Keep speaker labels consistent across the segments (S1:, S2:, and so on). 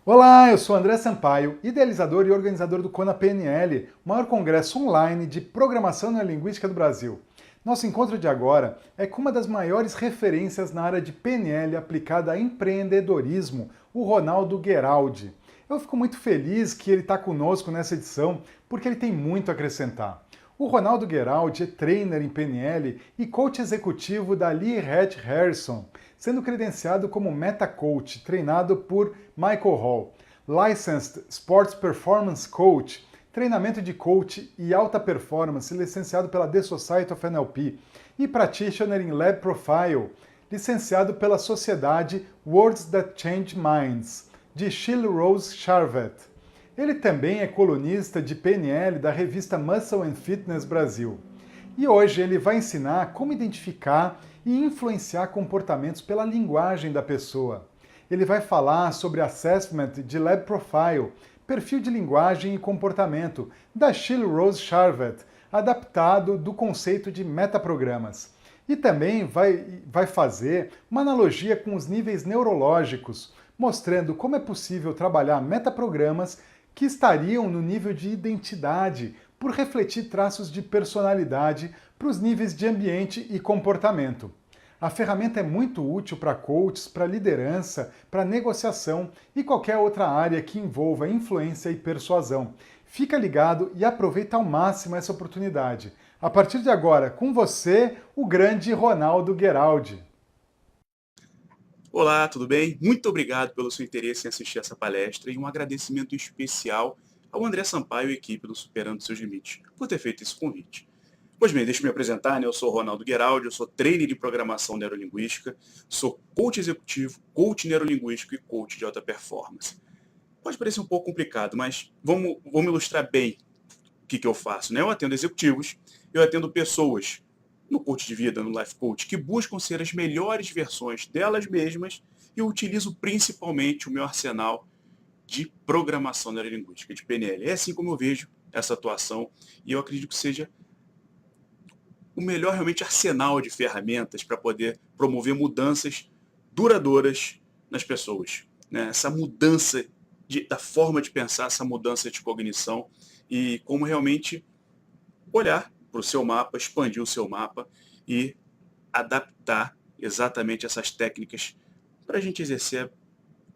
S1: Olá, eu sou André Sampaio, idealizador e organizador do Kona PNL, o maior congresso online de programação neurolinguística do Brasil. Nosso encontro de agora é com uma das maiores referências na área de PNL aplicada a empreendedorismo, o Ronaldo Gueraldi. Eu fico muito feliz que ele está conosco nessa edição, porque ele tem muito a acrescentar. O Ronaldo Gueraldi é trainer em PNL e coach executivo da Lee Hecht Harrison, sendo credenciado como Meta Coach, treinado por Michael Hall. Licensed Sports Performance Coach, treinamento de coach e alta performance, licenciado pela The Society of NLP. E Practitioner in Lab Profile, licenciado pela Sociedade Words That Change Minds, de Sheila Rose Charvet. Ele também é colunista de PNL da revista Muscle and Fitness Brasil. E hoje ele vai ensinar como identificar e influenciar comportamentos pela linguagem da pessoa. Ele vai falar sobre assessment de Lab Profile, perfil de linguagem e comportamento, da Sheila Rose Charvet, adaptado do conceito de metaprogramas. E também vai fazer uma analogia com os níveis neurológicos, mostrando como é possível trabalhar metaprogramas que estariam no nível de identidade, por refletir traços de personalidade para os níveis de ambiente e comportamento. A ferramenta é muito útil para coaches, para liderança, para negociação e qualquer outra área que envolva influência e persuasão. Fica ligado e aproveita ao máximo essa oportunidade. A partir de agora, com você, o grande Ronaldo Gueraldi.
S2: Olá, tudo bem? Muito obrigado pelo seu interesse em assistir essa palestra e um agradecimento especial ao André Sampaio e equipe do Superando Seus Limites por ter feito esse convite. Pois bem, deixa eu me apresentar, né? Eu sou Ronaldo Gueraldi, eu sou trainer de programação neurolinguística, sou coach executivo, coach neurolinguístico e coach de alta performance. Pode parecer um pouco complicado, mas vamos ilustrar bem o que eu faço, né? Eu atendo executivos, eu atendo pessoas no coach de vida, no life coach, que buscam ser as melhores versões delas mesmas e eu utilizo principalmente o meu arsenal de programação neurolinguística, de PNL. É assim como eu vejo essa atuação e eu acredito que seja o melhor realmente arsenal de ferramentas para poder promover mudanças duradouras nas pessoas. Né? Essa mudança da forma de pensar, essa mudança de cognição e como realmente olhar para o seu mapa, expandir o seu mapa e adaptar exatamente essas técnicas para a gente exercer a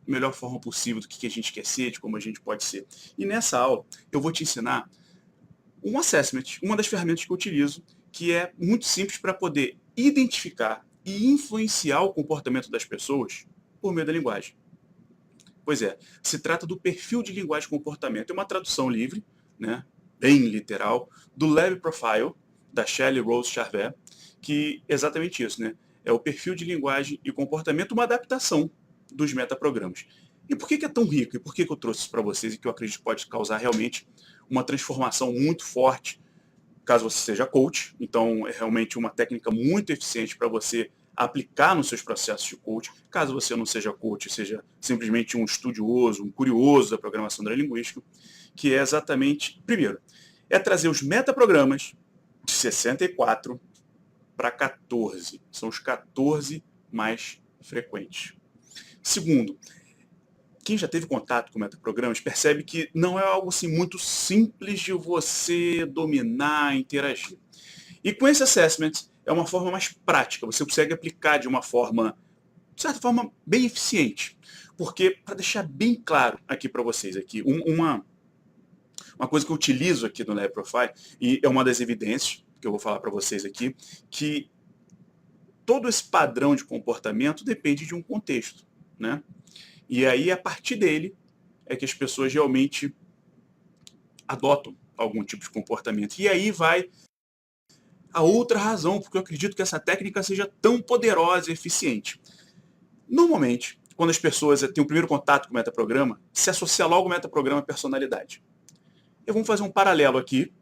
S2: melhor forma possível do que a gente quer ser, de como a gente pode ser. E nessa aula eu vou te ensinar um assessment, uma das ferramentas que eu utilizo, que é muito simples para poder identificar e influenciar o comportamento das pessoas por meio da linguagem. Pois é, se trata do perfil de linguagem e comportamento. É uma tradução livre, né, bem literal, do Lab Profile, da Sheila Rose Charvet, que é exatamente isso, né? É o perfil de linguagem e comportamento, uma adaptação dos metaprogramas. E por que é tão rico? E por que eu trouxe isso para vocês e que eu acredito que pode causar realmente uma transformação muito forte, caso você seja coach? Então, é realmente uma técnica muito eficiente para você aplicar nos seus processos de coach. Caso você não seja coach, seja simplesmente um estudioso, um curioso da programação neurolinguística, que é exatamente, primeiro, é trazer os metaprogramas de 64 para 14. São os 14 mais frequentes. Segundo, quem já teve contato com metaprogramas percebe que não é algo assim muito simples de você dominar, interagir. E com esse assessment é uma forma mais prática, você consegue aplicar de uma forma, de certa forma, bem eficiente. Porque, para deixar bem claro aqui para vocês, aqui, uma coisa que eu utilizo aqui no Lab Profile, e é uma das evidências que eu vou falar para vocês aqui, que todo esse padrão de comportamento depende de um contexto, né? E aí, a partir dele, é que as pessoas realmente adotam algum tipo de comportamento. E aí vai a outra razão, porque eu acredito que essa técnica seja tão poderosa e eficiente. Normalmente, quando as pessoas têm o primeiro contato com o metaprograma, se associa logo o metaprograma à personalidade. Eu vou fazer um paralelo aqui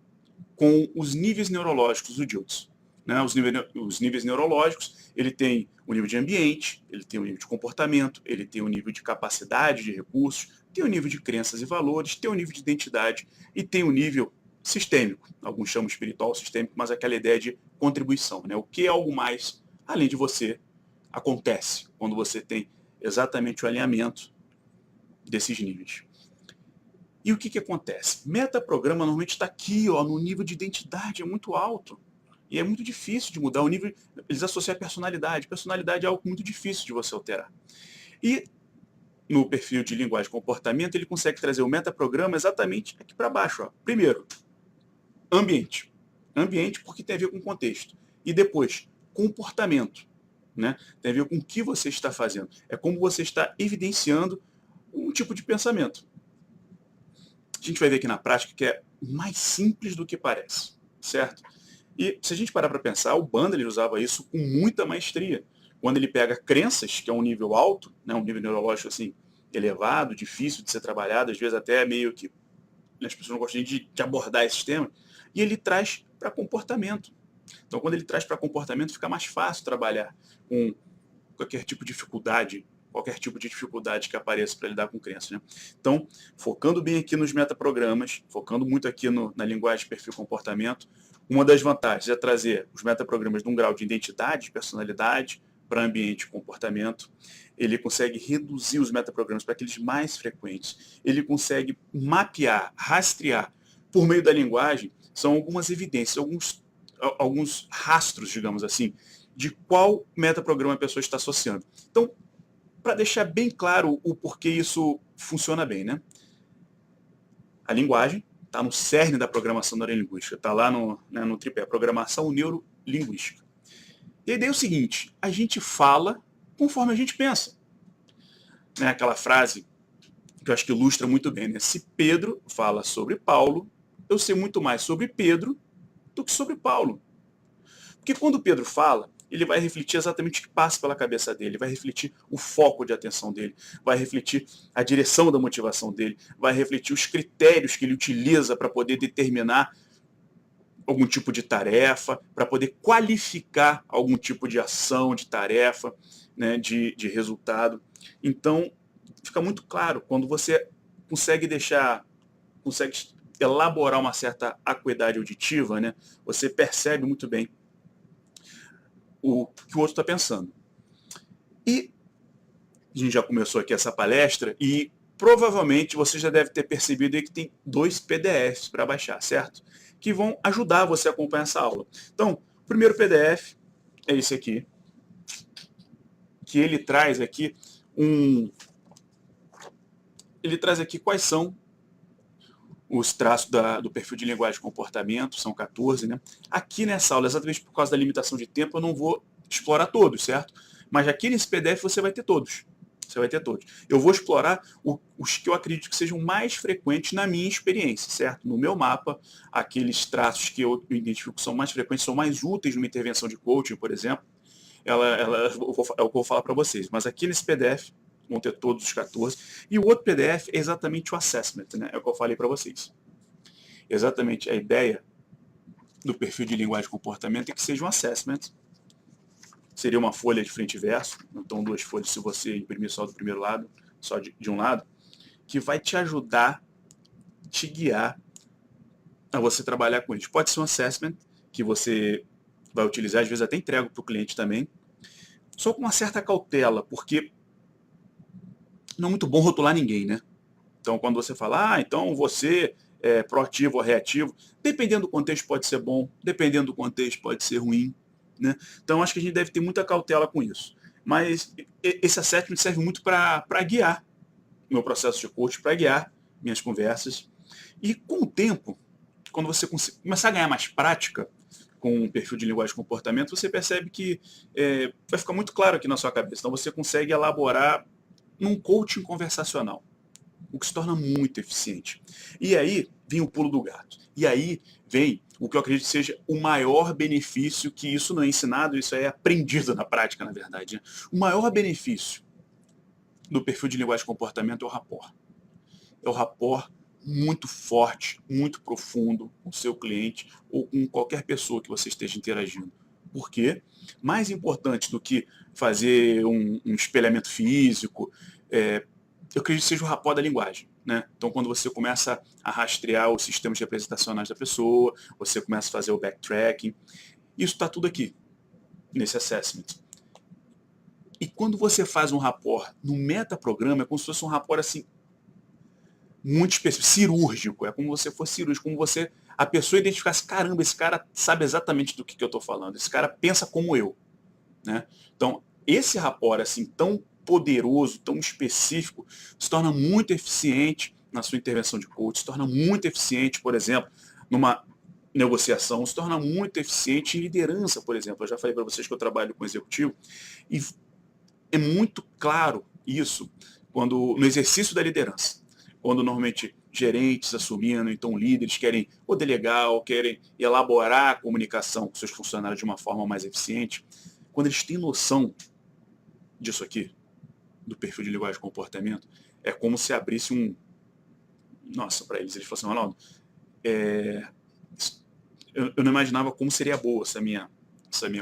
S2: com os níveis neurológicos do Diltz. Né? Os níveis neurológicos, ele tem o nível de ambiente, ele tem o nível de comportamento, ele tem o nível de capacidade de recursos, tem o nível de crenças e valores, tem o nível de identidade e tem o nível sistêmico. Alguns chamam espiritual sistêmico, mas aquela ideia de contribuição. Né? O que é algo mais, além de você, acontece quando você tem exatamente o alinhamento desses níveis. E o que acontece? Metaprograma normalmente está aqui, ó, no nível de identidade, é muito alto. E é muito difícil de mudar. O nível, eles associam a personalidade. Personalidade é algo muito difícil de você alterar. E no perfil de linguagem e comportamento, ele consegue trazer o metaprograma exatamente aqui para baixo. Ó. Primeiro, ambiente. Ambiente porque tem a ver com contexto. E depois, comportamento. Né? Tem a ver com o que você está fazendo. É como você está evidenciando um tipo de pensamento. A gente vai ver aqui na prática que é mais simples do que parece, certo? E se a gente parar para pensar, o Bandler usava isso com muita maestria. Quando ele pega crenças, que é um nível alto, né, um nível neurológico assim, elevado, difícil de ser trabalhado, às vezes até meio que as pessoas não gostam de abordar esses temas, e ele traz para comportamento. Então, quando ele traz para comportamento, fica mais fácil trabalhar com qualquer tipo de dificuldade que apareça para lidar com crenças. Né? Então, focando bem aqui nos metaprogramas, focando muito aqui na linguagem perfil comportamento, uma das vantagens é trazer os metaprogramas de um grau de identidade, de personalidade, para ambiente e comportamento. Ele consegue reduzir os metaprogramas para aqueles mais frequentes. Ele consegue mapear, rastrear, por meio da linguagem, são algumas evidências, alguns rastros, digamos assim, de qual metaprograma a pessoa está associando. Então, para deixar bem claro o porquê isso funciona bem, né? A linguagem está no cerne da programação neurolinguística, está lá no tripé, programação neurolinguística. E a ideia é o seguinte, a gente fala conforme a gente pensa. Né? Aquela frase que eu acho que ilustra muito bem, né? Se Pedro fala sobre Paulo, eu sei muito mais sobre Pedro do que sobre Paulo. Porque quando Pedro fala, ele vai refletir exatamente o que passa pela cabeça dele, vai refletir o foco de atenção dele, vai refletir a direção da motivação dele, vai refletir os critérios que ele utiliza para poder determinar algum tipo de tarefa, para poder qualificar algum tipo de ação, de tarefa, né, de resultado. Então, fica muito claro, quando você consegue elaborar uma certa acuidade auditiva, né, você percebe muito bem o que o outro está pensando. E a gente já começou aqui essa palestra e provavelmente você já deve ter percebido aí que tem 2 PDFs para baixar, certo? Que vão ajudar você a acompanhar essa aula. Então, o primeiro PDF é esse aqui, que ele traz aqui ele traz aqui quais são os traços do perfil de linguagem e comportamento, são 14, né? Aqui nessa aula, exatamente por causa da limitação de tempo, eu não vou explorar todos, certo? Mas aqui nesse PDF você vai ter todos. Você vai ter todos. Eu vou explorar os que eu acredito que sejam mais frequentes na minha experiência, certo? No meu mapa, aqueles traços que eu identifico que são mais frequentes, são mais úteis numa intervenção de coaching, por exemplo. É o que eu vou falar para vocês. Mas aqui nesse PDF vão ter todos os 14. E o outro PDF é exatamente o assessment, né? É o que eu falei para vocês. Exatamente a ideia do perfil de linguagem e comportamento é que seja um assessment. Seria uma folha de frente e verso, então 2 folhas se você imprimir só do primeiro lado, só de um lado, que vai te ajudar, te guiar a você trabalhar com eles. Pode ser um assessment que você vai utilizar, às vezes até entrego para o cliente também, só com uma certa cautela, porque não é muito bom rotular ninguém, né? Então, quando você fala, então você é proativo ou reativo, dependendo do contexto pode ser bom, dependendo do contexto pode ser ruim, né? Então, acho que a gente deve ter muita cautela com isso. Mas esse assessment serve muito para guiar meu processo de coaching, para guiar minhas conversas. E com o tempo, quando você começar a ganhar mais prática com o perfil de linguagem e comportamento, você percebe que vai ficar muito claro aqui na sua cabeça. Então, você consegue elaborar num coaching conversacional, o que se torna muito eficiente. E aí vem o pulo do gato. E aí vem o que eu acredito seja o maior benefício, que isso não é ensinado, isso é aprendido na prática, na verdade. Né? O maior benefício do perfil de linguagem e comportamento é o rapport. É o rapport muito forte, muito profundo com o seu cliente ou com qualquer pessoa que você esteja interagindo. Por quê? Mais importante do que fazer um espelhamento físico, eu acredito que seja o rapport da linguagem. Né? Então, quando você começa a rastrear os sistemas representacionais da pessoa, você começa a fazer o backtracking, isso está tudo aqui, nesse assessment. E quando você faz um rapport no metaprograma, é como se fosse um rapport assim, muito específico, cirúrgico. É como você for cirúrgico, como você, a pessoa identificasse, caramba, esse cara sabe exatamente do que eu estou falando, esse cara pensa como eu, né? Então, esse rapport assim tão poderoso, tão específico, se torna muito eficiente na sua intervenção de coach, se torna muito eficiente, por exemplo, numa negociação, se torna muito eficiente em liderança, por exemplo. Eu já falei para vocês que eu trabalho com executivo e é muito claro isso quando no exercício da liderança, quando normalmente gerentes assumindo, então líderes querem ou delegar ou querem elaborar a comunicação com seus funcionários de uma forma mais eficiente, quando eles têm noção disso aqui, do perfil de linguagem e comportamento, é como se abrisse um... Nossa, para eles falaram assim, Ronaldo, eu não imaginava como seria boa essa minha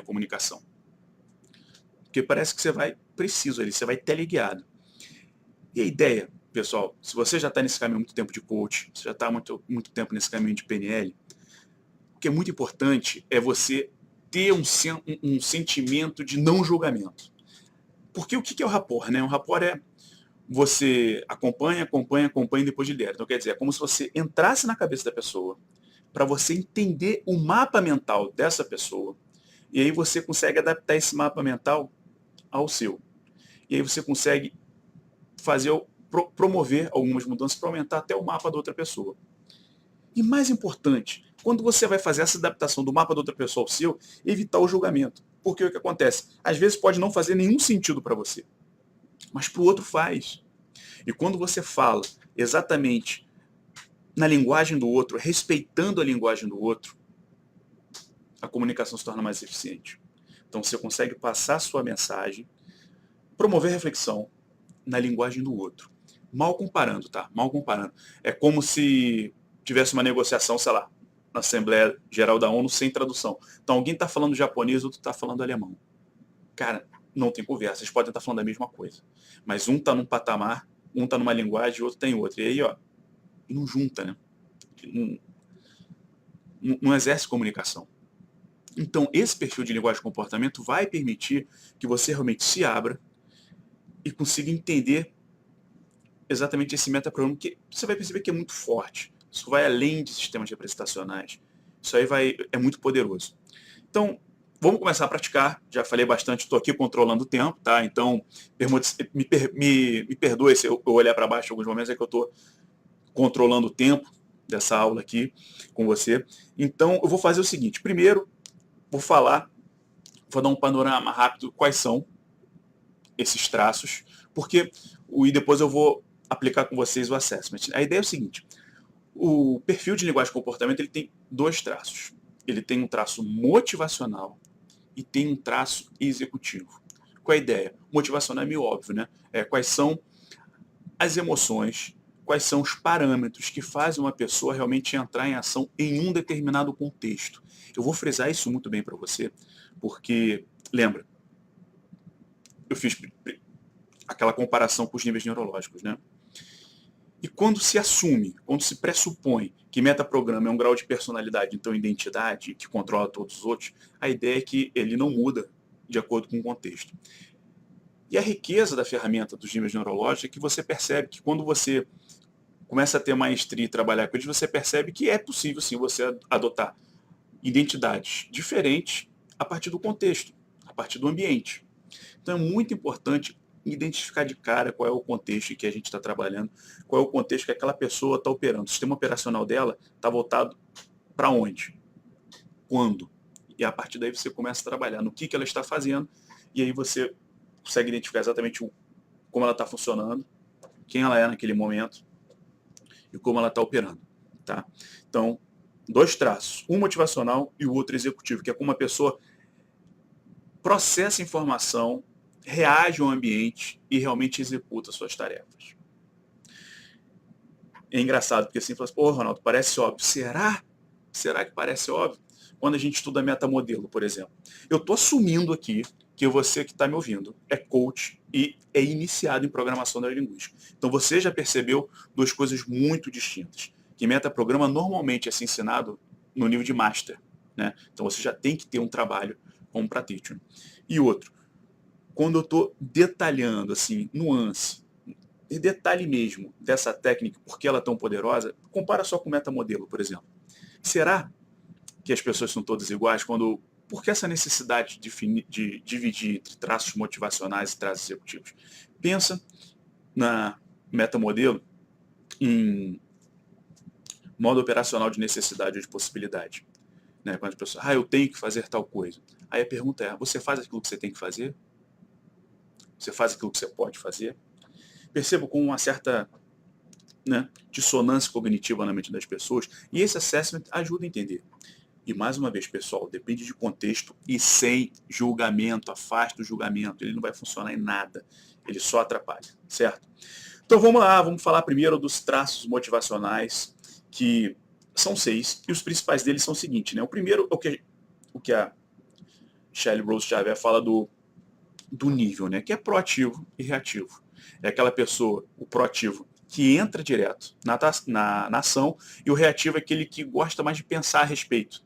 S2: comunicação. Porque parece que você vai preciso ali, você vai teleguiado. E a ideia, pessoal, se você já está nesse caminho há muito tempo de coach, você já está há muito tempo nesse caminho de PNL, o que é muito importante é você ter um sentimento de não julgamento. Porque o que é o rapport, né? O rapport é você acompanha e depois lidera. Então, quer dizer, é como se você entrasse na cabeça da pessoa para você entender o mapa mental dessa pessoa e aí você consegue adaptar esse mapa mental ao seu. E aí você consegue promover algumas mudanças para aumentar até o mapa da outra pessoa. E mais importante, quando você vai fazer essa adaptação do mapa da outra pessoa ao seu, evitar o julgamento. Porque o que acontece? Às vezes pode não fazer nenhum sentido para você, mas para o outro faz. E quando você fala exatamente na linguagem do outro, respeitando a linguagem do outro, a comunicação se torna mais eficiente. Então você consegue passar a sua mensagem, promover reflexão na linguagem do outro. Mal comparando, tá? Mal comparando. É como se tivesse uma negociação, sei lá, na Assembleia Geral da ONU sem tradução. Então alguém está falando japonês, outro está falando alemão. Cara, não tem conversa. Vocês podem estar falando a mesma coisa. Mas um está num patamar, um está numa linguagem, o outro está em outra. E aí, ó, não junta, né? Não exerce comunicação. Então, esse perfil de linguagem e comportamento vai permitir que você realmente se abra e consiga entender exatamente esse metaprograma, que você vai perceber que é muito forte. Isso vai além de sistemas representacionais. Isso aí é muito poderoso. Então, vamos começar a praticar. Já falei bastante, estou aqui controlando o tempo, tá? Então, me perdoe se eu olhar para baixo em alguns momentos, é que eu estou controlando o tempo dessa aula aqui com você. Então, eu vou fazer o seguinte. Primeiro, vou dar um panorama rápido quais são esses traços, e depois eu vou aplicar com vocês o assessment. A ideia é o seguinte, o perfil de linguagem e comportamento ele tem dois traços. Ele tem um traço motivacional e tem um traço executivo. Qual é a ideia? Motivacional é meio óbvio, né? Quais são as emoções, quais são os parâmetros que fazem uma pessoa realmente entrar em ação em um determinado contexto. Eu vou frisar isso muito bem para você, porque, lembra, eu fiz aquela comparação com os níveis neurológicos, né? E quando se assume, quando se pressupõe que metaprograma é um grau de personalidade, então identidade, que controla todos os outros, a ideia é que ele não muda de acordo com o contexto. E a riqueza da ferramenta dos níveis neurológicos é que você percebe que quando você começa a ter maestria e trabalhar com eles, você percebe que é possível sim você adotar identidades diferentes a partir do contexto, a partir do ambiente. Então é muito importante identificar de cara qual é o contexto em que a gente está trabalhando, qual é o contexto que aquela pessoa está operando. O sistema operacional dela está voltado para onde? Quando? E a partir daí você começa a trabalhar no que ela está fazendo, e aí você consegue identificar exatamente como ela está funcionando, quem ela é naquele momento e como ela está operando. Tá? Então, dois traços, um motivacional e o outro executivo, que é como uma pessoa processa informação, reage ao ambiente e realmente executa suas tarefas. É engraçado, porque assim, fala assim, pô, Ronaldo, parece óbvio. Será? Será que parece óbvio? Quando a gente estuda metamodelo, por exemplo. Eu estou assumindo aqui que você que está me ouvindo é coach e é iniciado em programação neurolinguística. Então você já percebeu duas coisas muito distintas. Que metaprograma normalmente é se ensinado no nível de master, né? Então você já tem que ter um trabalho como practitioner. E outro, quando eu estou detalhando, assim, nuance, detalhe mesmo dessa técnica, por que ela é tão poderosa, compara só com o metamodelo, por exemplo. Será que as pessoas são todas iguais por que essa necessidade de dividir entre traços motivacionais e traços executivos? Pensa na metamodelo em modo operacional de necessidade ou de possibilidade. Né? Quando as pessoas, eu tenho que fazer tal coisa. Aí a pergunta é, você faz aquilo que você tem que fazer? Você faz aquilo que você pode fazer? Percebo com uma certa, né, dissonância cognitiva na mente das pessoas, e esse assessment ajuda a entender. E mais uma vez, pessoal, depende de contexto e sem julgamento, afasta o julgamento, ele não vai funcionar em nada, ele só atrapalha, certo? Então vamos lá, vamos falar primeiro dos traços motivacionais, que são 6, e os principais deles são o seguinte, né? O primeiro é o que a Shelley Rose Xavier fala do nível, né? Que é proativo e reativo. É aquela pessoa, o proativo, que entra direto na ação, e o reativo é aquele que gosta mais de pensar a respeito.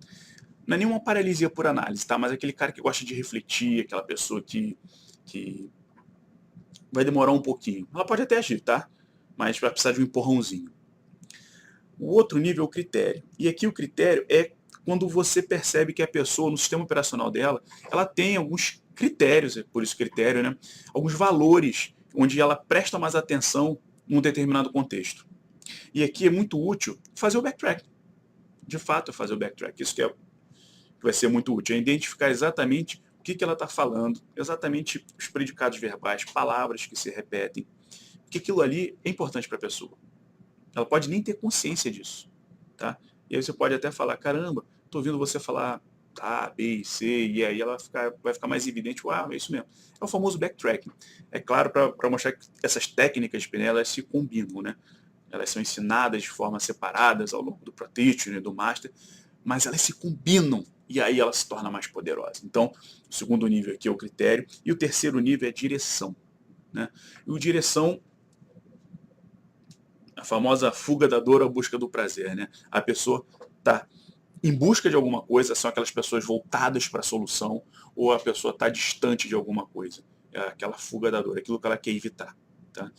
S2: Não é nenhuma paralisia por análise, tá? Mas é aquele cara que gosta de refletir, aquela pessoa que vai demorar um pouquinho. Ela pode até agir, tá? Mas vai precisar de um empurrãozinho. O outro nível é o critério. E aqui o critério é quando você percebe que a pessoa, no sistema operacional dela, ela tem alguns critérios, é por isso critério, né? Alguns valores onde ela presta mais atenção num determinado contexto. E aqui é muito útil fazer o backtrack. De fato, fazer o backtrack. Isso que vai ser muito útil. É identificar exatamente o que ela está falando, exatamente os predicados verbais, palavras que se repetem. Porque aquilo ali é importante para a pessoa. Ela pode nem ter consciência disso. Tá? E aí você pode até falar, caramba, estou ouvindo você falar A, B e C, e aí ela vai ficar mais evidente, é isso mesmo. É o famoso backtracking. É claro, para mostrar que essas técnicas de PNL, elas se combinam, né? Elas são ensinadas de forma separadas ao longo do practitioner, do master, mas elas se combinam e aí ela se torna mais poderosa. Então, o segundo nível aqui é o critério, e o terceiro nível é a direção. Né? E o direção, a famosa fuga da dor à busca do prazer. Né? A pessoa está em busca de alguma coisa, são aquelas pessoas voltadas para a solução, ou a pessoa está distante de alguma coisa. É aquela fuga da dor, aquilo que ela quer evitar. Tá?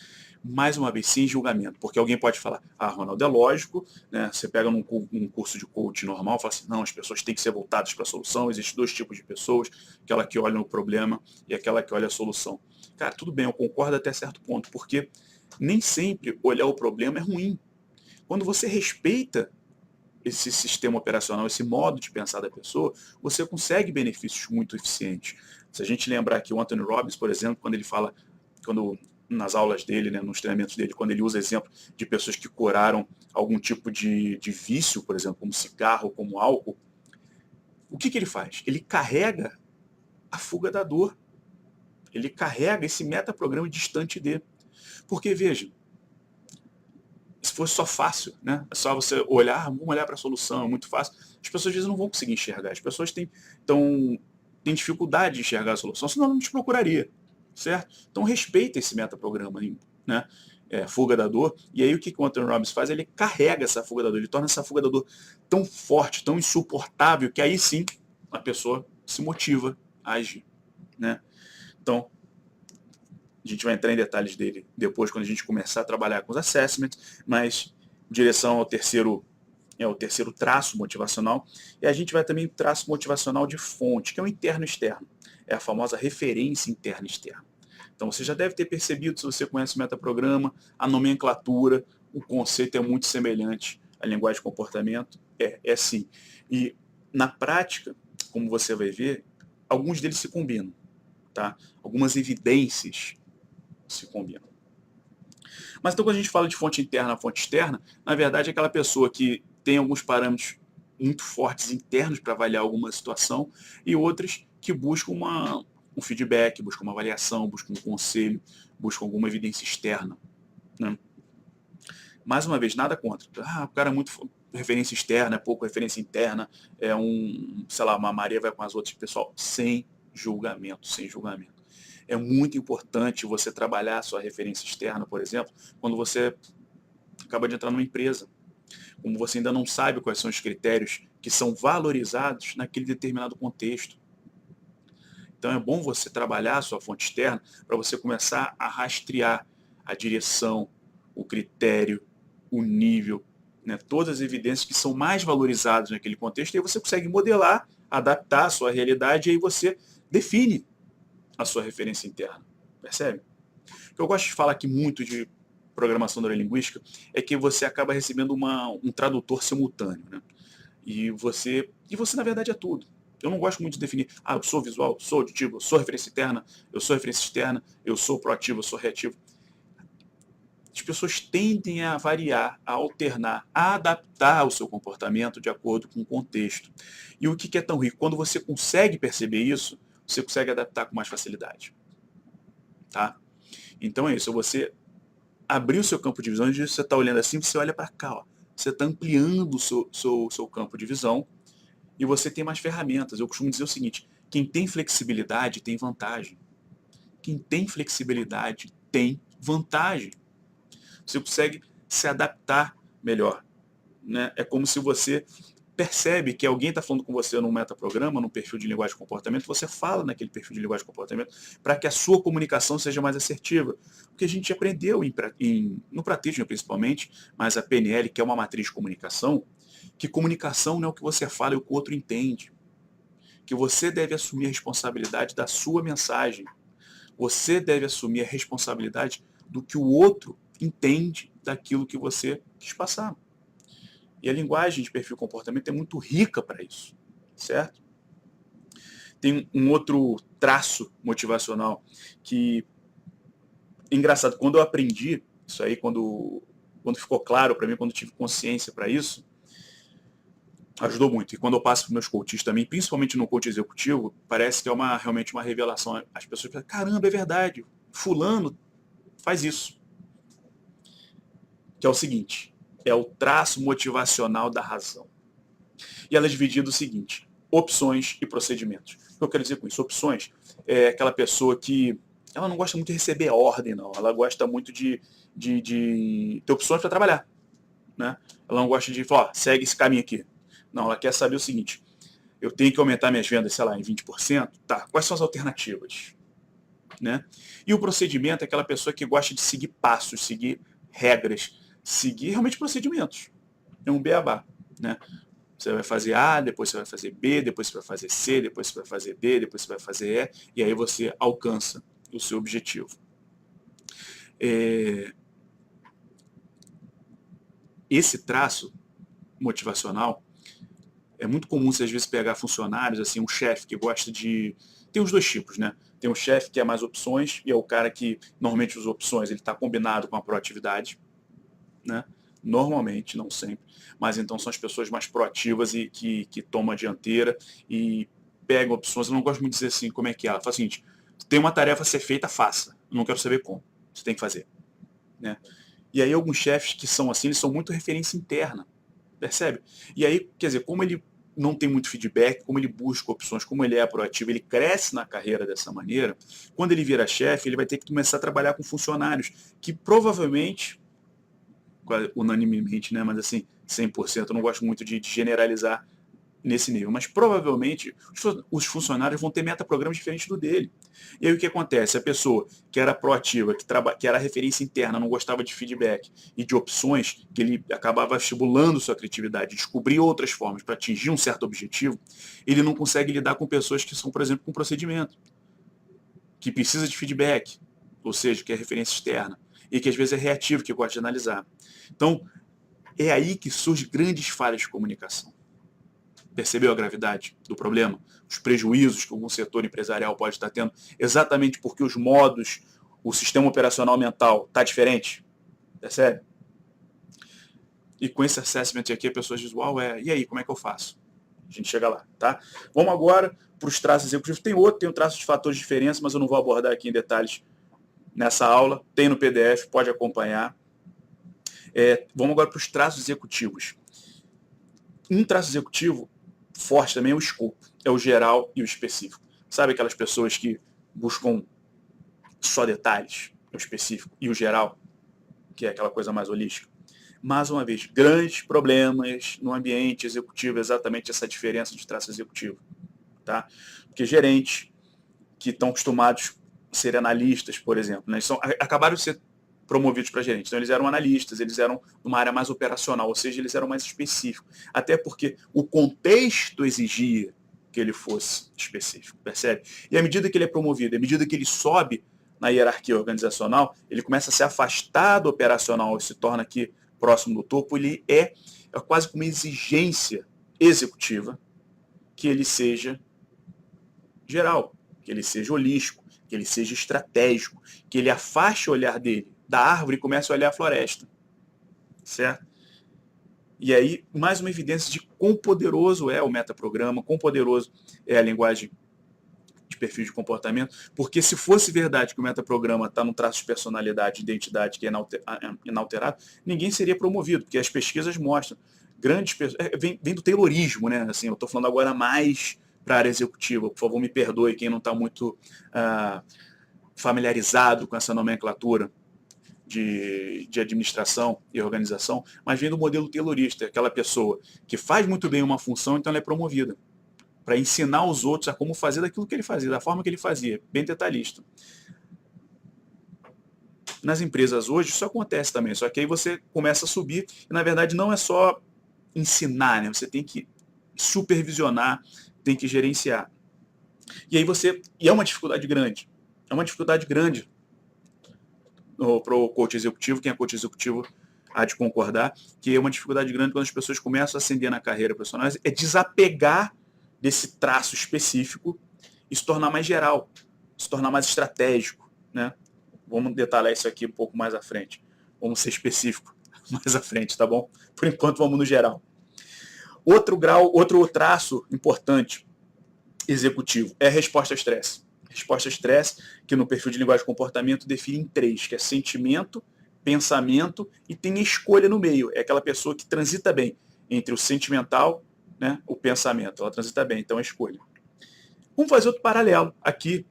S2: Mais uma vez, sem julgamento, porque alguém pode falar, Ronaldo, é lógico, né? Você pega num curso de coach normal e fala assim, não, as pessoas têm que ser voltadas para a solução, existem 2 tipos de pessoas, aquela que olha o problema e aquela que olha a solução. Cara, tudo bem, eu concordo até certo ponto, porque nem sempre olhar o problema é ruim. Quando você respeita esse sistema operacional, esse modo de pensar da pessoa, você consegue benefícios muito eficientes. Se a gente lembrar aqui o Anthony Robbins, por exemplo, quando ele fala, nas aulas dele, né, nos treinamentos dele, quando ele usa exemplo de pessoas que curaram algum tipo de vício, por exemplo, como cigarro, como álcool, o que ele faz? Ele carrega a fuga da dor. Ele carrega esse metaprograma distante de. Porque, veja, se fosse só fácil, né? É só você vamos olhar para a solução, é muito fácil. As pessoas às vezes não vão conseguir enxergar. As pessoas têm dificuldade de enxergar a solução, senão não te procuraria, certo? Então respeita esse metaprograma, né? Fuga da dor. E aí o que o Anthony Robbins faz? Ele carrega essa fuga da dor, ele torna essa fuga da dor tão forte, tão insuportável, que aí sim a pessoa se motiva a agir, né? Então, a gente vai entrar em detalhes dele depois, quando a gente começar a trabalhar com os assessments, mas direção ao terceiro traço motivacional, e a gente vai também para o traço motivacional de fonte, que é o interno e externo. É a famosa referência interna e externa. Então você já deve ter percebido, se você conhece o metaprograma, a nomenclatura, o conceito é muito semelhante à linguagem de comportamento. É sim. E na prática, como você vai ver, alguns deles se combinam. Tá? Algumas evidências se combinam. Mas então quando a gente fala de fonte interna, fonte externa, na verdade é aquela pessoa que tem alguns parâmetros muito fortes internos para avaliar alguma situação e outras que buscam um feedback, buscam uma avaliação, buscam um conselho, buscam alguma evidência externa. Né? Mais uma vez, nada contra. O cara é muito referência externa, é pouco referência interna, uma Maria vai com as outras. Pessoal, sem julgamento, sem julgamento. É muito importante você trabalhar a sua referência externa, por exemplo, quando você acaba de entrar numa empresa. Como você ainda não sabe quais são os critérios que são valorizados naquele determinado contexto. Então é bom você trabalhar a sua fonte externa para você começar a rastrear a direção, o critério, o nível, né? Todas as evidências que são mais valorizadas naquele contexto, e aí você consegue modelar, adaptar a sua realidade, e aí você define a sua referência interna. Percebe? O que eu gosto de falar aqui muito de programação neurolinguística é que você acaba recebendo um tradutor simultâneo, né? E você, na verdade, é tudo. Eu não gosto muito de definir, eu sou visual, sou auditivo, eu sou referência interna, eu sou referência externa, eu sou proativo, eu sou reativo. As pessoas tendem a variar, a alternar, a adaptar o seu comportamento de acordo com o contexto. E o que é tão rico? Quando você consegue perceber isso, você consegue adaptar com mais facilidade. Tá? Então é isso, você abrir o seu campo de visão, onde você está olhando assim, você olha para cá, ó. Você está ampliando o seu campo de visão e você tem mais ferramentas. Eu costumo dizer o seguinte, quem tem flexibilidade tem vantagem. Quem tem flexibilidade tem vantagem. Você consegue se adaptar melhor, né? É como se você percebe que alguém está falando com você num metaprograma, num perfil de linguagem de comportamento, você fala naquele perfil de linguagem de comportamento para que a sua comunicação seja mais assertiva. Porque a gente aprendeu, no Practitioner principalmente, mas a PNL, que é uma matriz de comunicação, que comunicação não é o que você fala, é o que o outro entende. Que você deve assumir a responsabilidade da sua mensagem. Você deve assumir a responsabilidade do que o outro entende daquilo que você quis passar. E a linguagem de perfil comportamento é muito rica para isso, certo? Tem um outro traço motivacional que, engraçado, quando eu aprendi isso aí, quando ficou claro para mim, quando tive consciência para isso, ajudou muito. E quando eu passo para meus coaches também, principalmente no coach executivo, parece que é realmente uma revelação. As pessoas pensam, caramba, é verdade, fulano faz isso. Que é o seguinte, é o traço motivacional da razão. E ela é dividida do seguinte, opções e procedimentos. O que eu quero dizer com isso? Opções é aquela pessoa que ela não gosta muito de receber ordem, não. Ela gosta muito de ter opções para trabalhar. Né? Ela não gosta de falar, segue esse caminho aqui. Não, ela quer saber o seguinte, eu tenho que aumentar minhas vendas, sei lá, em 20%. Tá, quais são as alternativas? Né? E o procedimento é aquela pessoa que gosta de seguir passos, seguir regras, seguir realmente procedimentos. É um beabá. Né? Você vai fazer A, depois você vai fazer B, depois você vai fazer C, depois você vai fazer D, depois você vai fazer E, e aí você alcança o seu objetivo. Esse traço motivacional é muito comum você às vezes pegar funcionários, assim, um chefe que gosta de... Tem os dois tipos, né? Tem um chefe que é mais opções e é o cara que normalmente usa opções, ele está combinado com a proatividade, né? Normalmente, não sempre, mas então são as pessoas mais proativas e que tomam a dianteira e pegam opções. Eu não gosto muito de dizer assim, como é que é. Ela fala o seguinte, tem uma tarefa a ser feita, faça. Eu não quero saber como. Você tem que fazer. Né? E aí alguns chefes que são assim, eles são muito referência interna. Percebe? E aí, quer dizer, como ele não tem muito feedback, como ele busca opções, como ele é proativo, ele cresce na carreira dessa maneira, quando ele vira chefe, ele vai ter que começar a trabalhar com funcionários que provavelmente, unanimemente, né, mas assim, 100%, eu não gosto muito de generalizar nesse nível, mas provavelmente os funcionários vão ter metaprogramas diferentes do dele. E aí o que acontece? A pessoa que era proativa, que era referência interna, não gostava de feedback e de opções, que ele acabava estimulando sua criatividade, descobrir outras formas para atingir um certo objetivo, ele não consegue lidar com pessoas que são, por exemplo, com procedimento, que precisa de feedback, ou seja, que é referência externa, e que às vezes é reativo, que gosta de analisar. Então, é aí que surgem grandes falhas de comunicação. Percebeu a gravidade do problema? Os prejuízos que algum setor empresarial pode estar tendo, exatamente porque os modos, o sistema operacional mental está diferente? Percebe? E com esse assessment aqui, a pessoa diz, uau, e aí, como é que eu faço? A gente chega lá, tá? Vamos agora para os traços executivos. Tem um traço de fatores de diferença, mas eu não vou abordar aqui em detalhes nessa aula. Tem no PDF, pode acompanhar. Vamos agora para os traços executivos. Um traço executivo forte também é o escopo, é o geral e o específico. Sabe aquelas pessoas que buscam só detalhes, o específico, e o geral, que é aquela coisa mais holística? Mais uma vez, grandes problemas no ambiente executivo, exatamente essa diferença de traço executivo. Tá? Porque gerentes que estão acostumados a ser analistas, por exemplo, né, acabaram de ser promovidos para gerente. Então eles eram analistas, eles eram numa área mais operacional, ou seja, eles eram mais específicos. Até porque o contexto exigia que ele fosse específico, percebe? E à medida que ele é promovido, à medida que ele sobe na hierarquia organizacional, ele começa a se afastar do operacional e se torna aqui próximo do topo, ele é quase como uma exigência executiva que ele seja geral, que ele seja holístico, que ele seja estratégico, que ele afaste o olhar dele da árvore e comece a olhar a floresta, certo? E aí, mais uma evidência de quão poderoso é o metaprograma, quão poderoso é a linguagem de perfil de comportamento, porque se fosse verdade que o metaprograma está no traço de personalidade, de identidade que é inalterado, ninguém seria promovido, porque as pesquisas mostram grandes pessoas, vem do taylorismo, né? Assim, eu estou falando agora mais para a área executiva, por favor me perdoe quem não está muito familiarizado com essa nomenclatura de administração e organização, mas vem do modelo taylorista, aquela pessoa que faz muito bem uma função, então ela é promovida para ensinar os outros a como fazer daquilo que ele fazia, da forma que ele fazia, bem detalhista. Nas empresas hoje isso acontece também, só que aí você começa a subir e na verdade não é só ensinar, né? Você tem que supervisionar, tem que gerenciar. E aí é uma dificuldade grande. É uma dificuldade grande para o coach executivo, quem é coach executivo há de concordar, que é uma dificuldade grande quando as pessoas começam a ascender na carreira profissional, é desapegar desse traço específico e se tornar mais geral, se tornar mais estratégico, né? Vamos detalhar isso aqui um pouco mais à frente. Vamos ser específico mais à frente, tá bom? Por enquanto vamos no geral. Outro traço importante executivo é a resposta ao estresse. Resposta ao estresse, que no perfil de linguagem de comportamento define em 3, que é sentimento, pensamento e tem escolha no meio. É aquela pessoa que transita bem entre o sentimental, né, o pensamento. Ela transita bem, então é escolha. Vamos fazer outro paralelo aqui.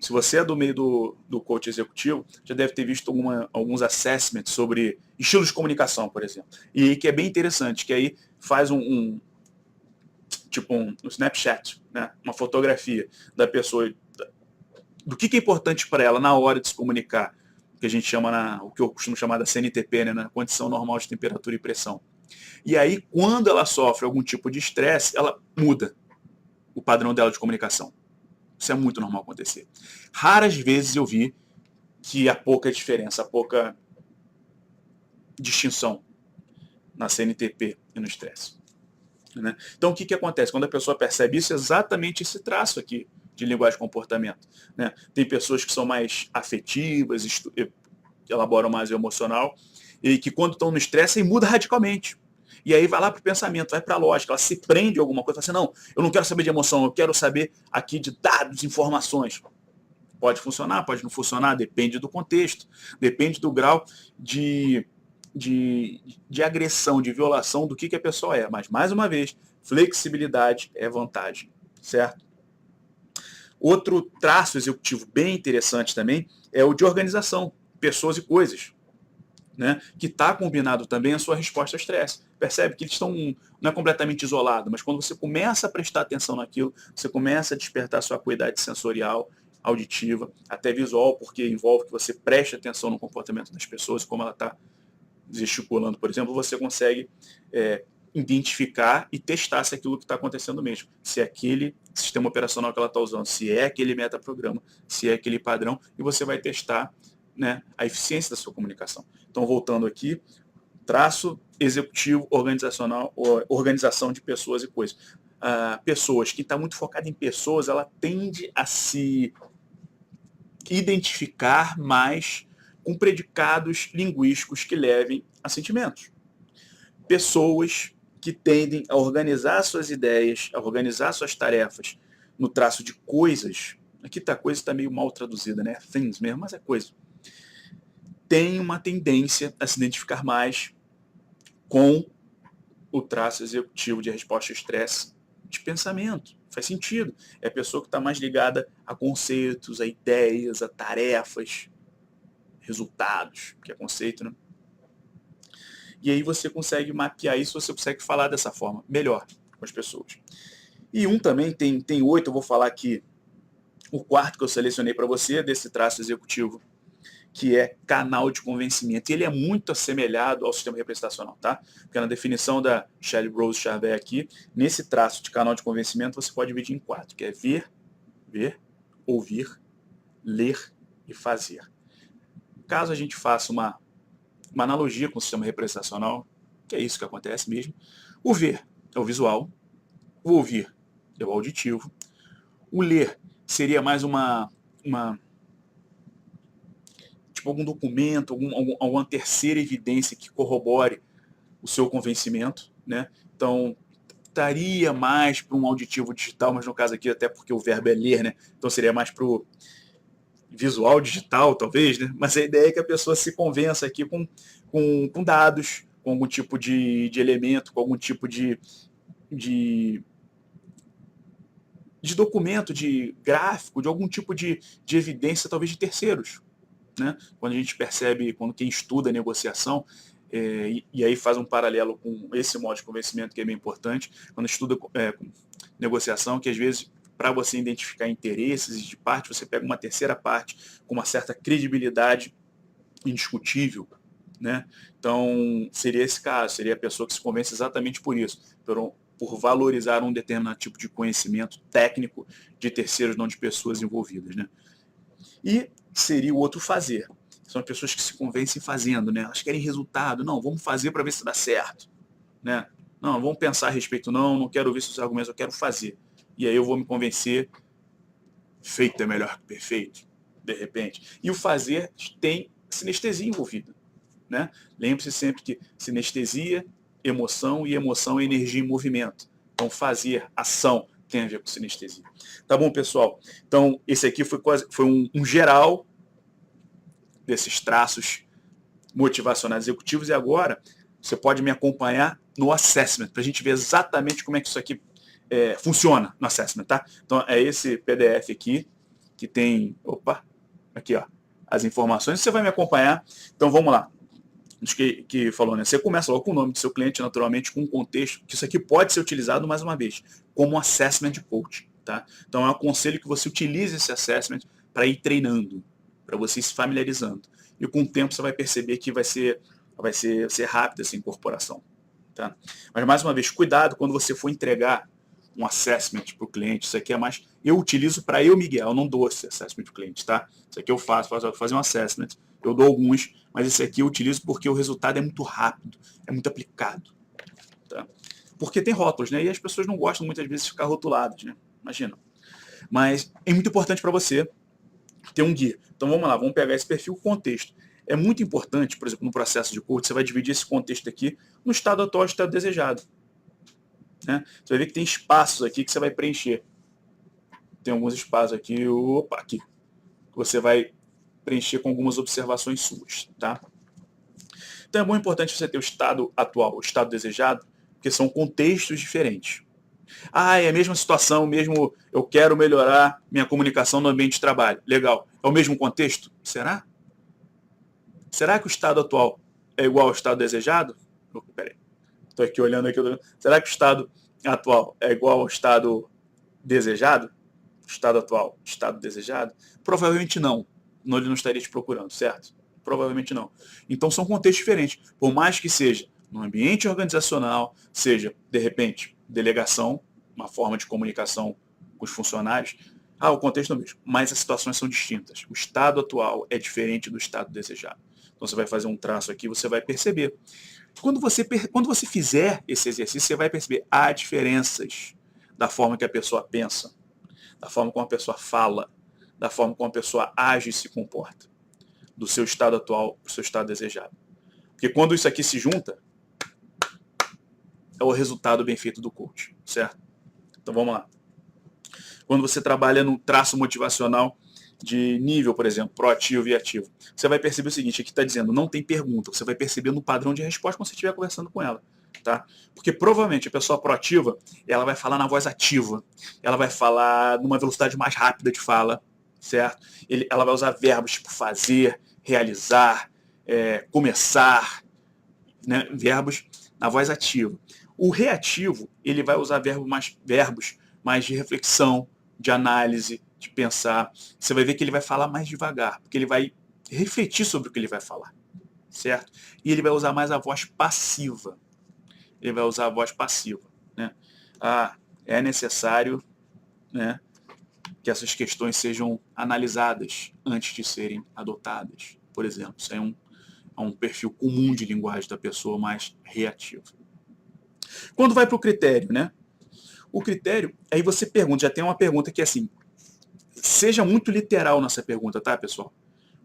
S2: Se você é do meio do coach executivo, já deve ter visto alguns assessments sobre estilos de comunicação, por exemplo. E que é bem interessante, que aí faz um snapshot, né? Uma fotografia da pessoa, do que é importante para ela na hora de se comunicar, que a gente chama, o que eu costumo chamar da CNTP, né? Na condição normal de temperatura e pressão. E aí, quando ela sofre algum tipo de estresse, ela muda o padrão dela de comunicação. Isso é muito normal acontecer. Raras vezes eu vi que há pouca diferença, há pouca distinção na CNTP e no estresse. Né? Então, o que acontece? Quando a pessoa percebe isso, é exatamente esse traço aqui de linguagem de comportamento. Né? Tem pessoas que são mais afetivas, elaboram mais o emocional, e que quando estão no estresse, aí muda radicalmente. E aí vai lá para o pensamento, vai para a lógica, ela se prende a alguma coisa, fala assim, não, eu não quero saber de emoção, eu quero saber aqui de dados, informações. Pode funcionar, pode não funcionar, depende do contexto, depende do grau de agressão, de violação do que a pessoa é. Mas, mais uma vez, flexibilidade é vantagem, certo? Outro traço executivo bem interessante também é o de organização, pessoas e coisas. Né, que está combinado também a sua resposta ao estresse. Percebe que eles estão, não é completamente isolado, mas quando você começa a prestar atenção naquilo, você começa a despertar a sua acuidade sensorial, auditiva, até visual, porque envolve que você preste atenção no comportamento das pessoas, como ela está gesticulando, por exemplo, você consegue identificar e testar se aquilo que está acontecendo mesmo, se é aquele sistema operacional que ela está usando, se é aquele metaprograma, se é aquele padrão, e você vai testar, né, a eficiência da sua comunicação. Então, voltando aqui, traço executivo organizacional, organização de pessoas e coisas. Pessoas, que está muito focada em pessoas, ela tende a se identificar mais com predicados linguísticos que levem a sentimentos. Pessoas que tendem a organizar suas ideias, a organizar suas tarefas no traço de coisas. Aqui tá, coisa está meio mal traduzida, né? Things mesmo, mas é coisa. Tem uma tendência a se identificar mais com o traço executivo de resposta ao estresse de pensamento. Faz sentido. É a pessoa que está mais ligada a conceitos, a ideias, a tarefas, resultados, que é conceito, né? E aí você consegue mapear isso, você consegue falar dessa forma melhor com as pessoas. E também tem 8, eu vou falar aqui, o quarto que eu selecionei para você, desse traço executivo, que é canal de convencimento. E ele é muito assemelhado ao sistema representacional, tá? Porque na definição da Shelley Rose Charvet aqui, nesse traço de canal de convencimento, você pode dividir em 4, que é ver, ouvir, ler e fazer. Caso a gente faça uma analogia com o sistema representacional, que é isso que acontece mesmo, o ver é o visual, o ouvir é o auditivo, o ler seria mais tipo algum documento, alguma terceira evidência que corrobore o seu convencimento, né? Então, estaria mais para um auditivo digital, mas no caso aqui, até porque o verbo é ler, né? Então seria mais para o visual digital, talvez, né? Mas a ideia é que a pessoa se convença aqui com dados, com algum tipo de elemento, com algum tipo de documento, de gráfico, de algum tipo de evidência, talvez de terceiros. Né? Quando a gente percebe, quando quem estuda a negociação, e aí faz um paralelo com esse modo de convencimento que é bem importante, quando estuda negociação, que às vezes, para você identificar interesses de parte, você pega uma terceira parte com uma certa credibilidade indiscutível. Né? Então, seria esse caso, seria a pessoa que se convence exatamente por isso, por valorizar um determinado tipo de conhecimento técnico de terceiros, não de pessoas envolvidas. Né? E seria o outro fazer. São as pessoas que se convencem fazendo, né? Elas querem resultado. Não, vamos fazer para ver se dá certo. Né? Não, vamos pensar a respeito. Não quero ouvir seus argumentos, eu quero fazer. E aí eu vou me convencer. Feito é melhor que perfeito, de repente. E o fazer tem sinestesia envolvida. Né? Lembre-se sempre que sinestesia, emoção, e emoção é energia em movimento. Então fazer, ação, tem a ver com sinestesia. Tá bom, pessoal? Então, esse aqui foi um geral desses traços motivacionais executivos, e agora você pode me acompanhar no assessment, para a gente ver exatamente como é que isso aqui funciona no assessment, tá? Então, é esse PDF aqui, que tem, aqui, ó, as informações, você vai me acompanhar. Então, vamos lá. Que falou, né? Você começa logo com o nome do seu cliente, naturalmente, com um contexto, que isso aqui pode ser utilizado, mais uma vez, como assessment de coaching, tá? Então, eu aconselho que você utilize esse assessment para ir treinando, para você ir se familiarizando. E com o tempo você vai perceber que vai ser rápida essa incorporação, tá? Mas, mais uma vez, cuidado quando você for entregar um assessment para o cliente. Isso aqui é mais... Eu utilizo para eu, Miguel, eu não dou esse assessment para o cliente, tá? Isso aqui eu faço um assessment, eu dou alguns, mas esse aqui eu utilizo porque o resultado é muito rápido, é muito aplicado. Tá? Porque tem rótulos, né? E as pessoas não gostam muitas vezes de ficar rotuladas, né? Imagina. Mas é muito importante para você ter um guia. Então vamos lá, vamos pegar esse perfil contexto. É muito importante, por exemplo, no processo de coaching, você vai dividir esse contexto aqui no estado atual e estado desejado. Né? Você vai ver que tem espaços aqui que você vai preencher. Tem alguns espaços aqui, aqui, que você vai preencher com algumas observações suas, tá? Então é muito importante você ter o estado atual, o estado desejado, porque são contextos diferentes. É a mesma situação, mesmo eu quero melhorar minha comunicação no ambiente de trabalho. Legal. É o mesmo contexto? Será? Será que o estado atual é igual ao estado desejado? Peraí. Estou aqui olhando aqui. Será que o estado atual é igual ao estado desejado? Estado atual, estado desejado? Provavelmente não. Ele não estaria te procurando, certo? Provavelmente não. Então são contextos diferentes. Por mais que seja no ambiente organizacional, seja, de repente, delegação, uma forma de comunicação com os funcionários, o contexto é o mesmo. Mas as situações são distintas. O estado atual é diferente do estado desejado. Então você vai fazer um traço aqui, você vai perceber. Quando você fizer esse exercício, você vai perceber há diferenças da forma que a pessoa pensa, da forma como a pessoa fala, da forma como a pessoa age e se comporta, do seu estado atual para o seu estado desejado. Porque quando isso aqui se junta, é o resultado bem feito do coach, certo? Então vamos lá. Quando você trabalha no traço motivacional de nível, por exemplo, proativo e ativo, você vai perceber o seguinte, aqui está dizendo, não tem pergunta, você vai perceber no padrão de resposta quando você estiver conversando com ela. Tá? Porque provavelmente a pessoa proativa, ela vai falar na voz ativa, ela vai falar numa velocidade mais rápida de fala, certo? Ela vai usar verbos tipo fazer, realizar, começar, né? Verbos na voz ativa. O reativo, ele vai usar verbos mais de reflexão, de análise, de pensar. Você vai ver que ele vai falar mais devagar, porque ele vai refletir sobre o que ele vai falar, certo? E ele vai usar mais a voz passiva. Ele vai usar a voz passiva, né? É necessário, né, que essas questões sejam analisadas antes de serem adotadas, por exemplo. Isso é um perfil comum de linguagem da pessoa mais reativa. Quando vai para o critério, né? O critério, aí você pergunta, já tem uma pergunta que é assim, seja muito literal nessa pergunta, tá, pessoal?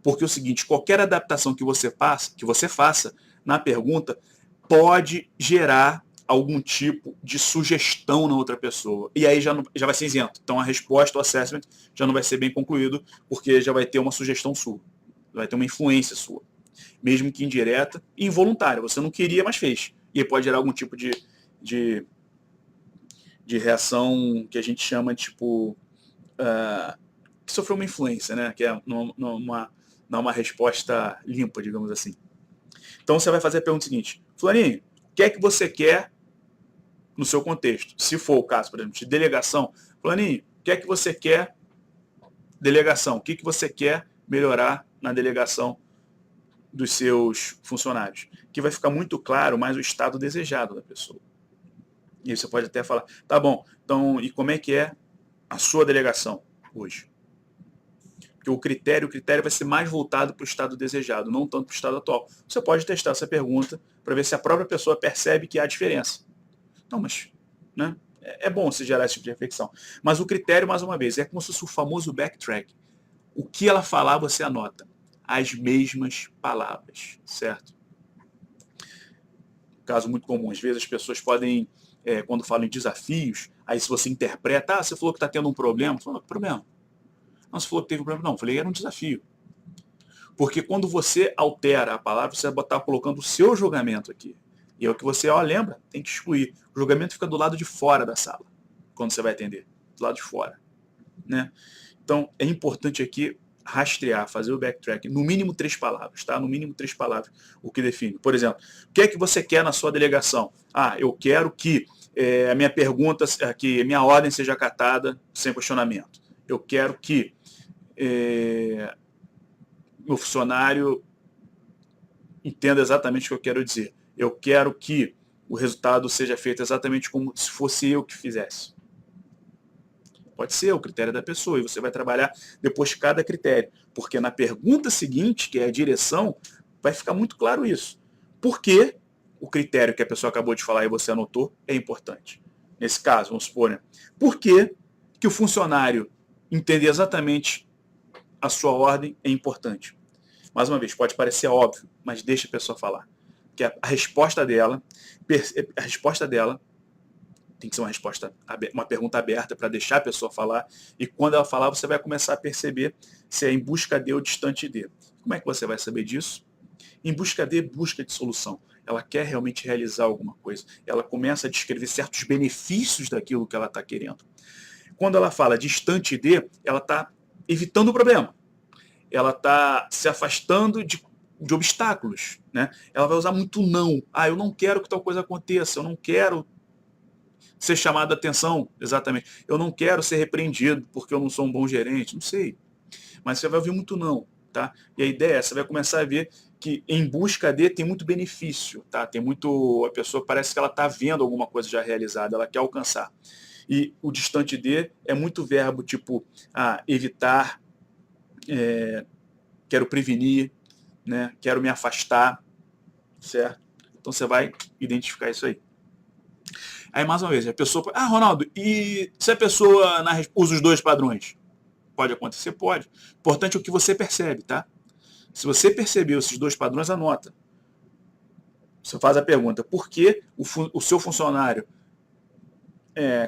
S2: Porque é o seguinte, qualquer adaptação que você faça na pergunta pode gerar algum tipo de sugestão na outra pessoa. E aí já vai ser isento. Então a resposta, o assessment, já não vai ser bem concluído, porque já vai ter uma sugestão sua. Vai ter uma influência sua. Mesmo que indireta e involuntária. Você não queria, mas fez. E aí pode gerar algum tipo de reação que a gente chama de tipo... que sofreu uma influência, né? Que é uma resposta limpa, digamos assim. Então você vai fazer a pergunta seguinte: Fulaninho, o que é que você quer no seu contexto? Se for o caso, por exemplo, de delegação, Fulaninho, o que é que você quer? Delegação, o que você quer melhorar na delegação dos seus funcionários? Que vai ficar muito claro mais o estado desejado da pessoa. E aí você pode até falar, tá bom, então, e como é que é a sua delegação hoje? Porque o critério vai ser mais voltado para o estado desejado, não tanto para o estado atual. Você pode testar essa pergunta para ver se a própria pessoa percebe que há diferença. Não, mas, né, é bom se gerar esse tipo de reflexão. Mas o critério, mais uma vez, é como se fosse o famoso backtrack. O que ela falar, você anota. As mesmas palavras, certo? Caso muito comum. Às vezes as pessoas podem, quando falam em desafios, aí se você interpreta, você falou que está tendo um problema. Fala, problema. Não, você falou que teve um problema. Não, falei, era um desafio. Porque quando você altera a palavra, você vai estar colocando o seu julgamento aqui. E é o que você, lembra, tem que excluir. O julgamento fica do lado de fora da sala, quando você vai atender. Do lado de fora. Né? Então, é importante aqui rastrear, fazer o backtrack, no mínimo 3 palavras, tá? No mínimo 3 palavras, o que define. Por exemplo, o que é que você quer na sua delegação? Eu quero que a minha pergunta, que a minha ordem seja acatada sem questionamento. Eu quero que meu funcionário entenda exatamente o que eu quero dizer. Eu quero que o resultado seja feito exatamente como se fosse eu que fizesse. Pode ser o critério da pessoa, e você vai trabalhar depois cada critério. Porque na pergunta seguinte, que é a direção, vai ficar muito claro isso. Por que o critério que a pessoa acabou de falar e você anotou é importante? Nesse caso, vamos supor, né? Por que o funcionário entender exatamente a sua ordem é importante? Mais uma vez, pode parecer óbvio, mas deixa a pessoa falar. Porque a resposta dela tem que ser uma pergunta aberta para deixar a pessoa falar, e quando ela falar, você vai começar a perceber se é em busca de ou distante de. Como é que você vai saber disso? Em busca de, busca de solução. Ela quer realmente realizar alguma coisa. Ela começa a descrever certos benefícios daquilo que ela está querendo. Quando ela fala distante de, ela está evitando o problema. Ela está se afastando de obstáculos. Né? Ela vai usar muito não. Eu não quero que tal coisa aconteça, eu não quero ser chamado a atenção, exatamente. Eu não quero ser repreendido porque eu não sou um bom gerente, não sei. Mas você vai ouvir muito não, tá? E a ideia é, você vai começar a ver que em busca de tem muito benefício, tá? Tem muito, a pessoa parece que ela está vendo alguma coisa já realizada, ela quer alcançar. E o distante de é muito verbo tipo evitar, quero prevenir, né? Quero me afastar, certo? Então você vai identificar isso aí. Aí, mais uma vez, a pessoa... Ronaldo, e se a pessoa usa os 2 padrões? Pode acontecer? Pode. O importante é o que você percebe, tá? Se você percebeu esses 2 padrões, anota. Você faz a pergunta, por que o seu funcionário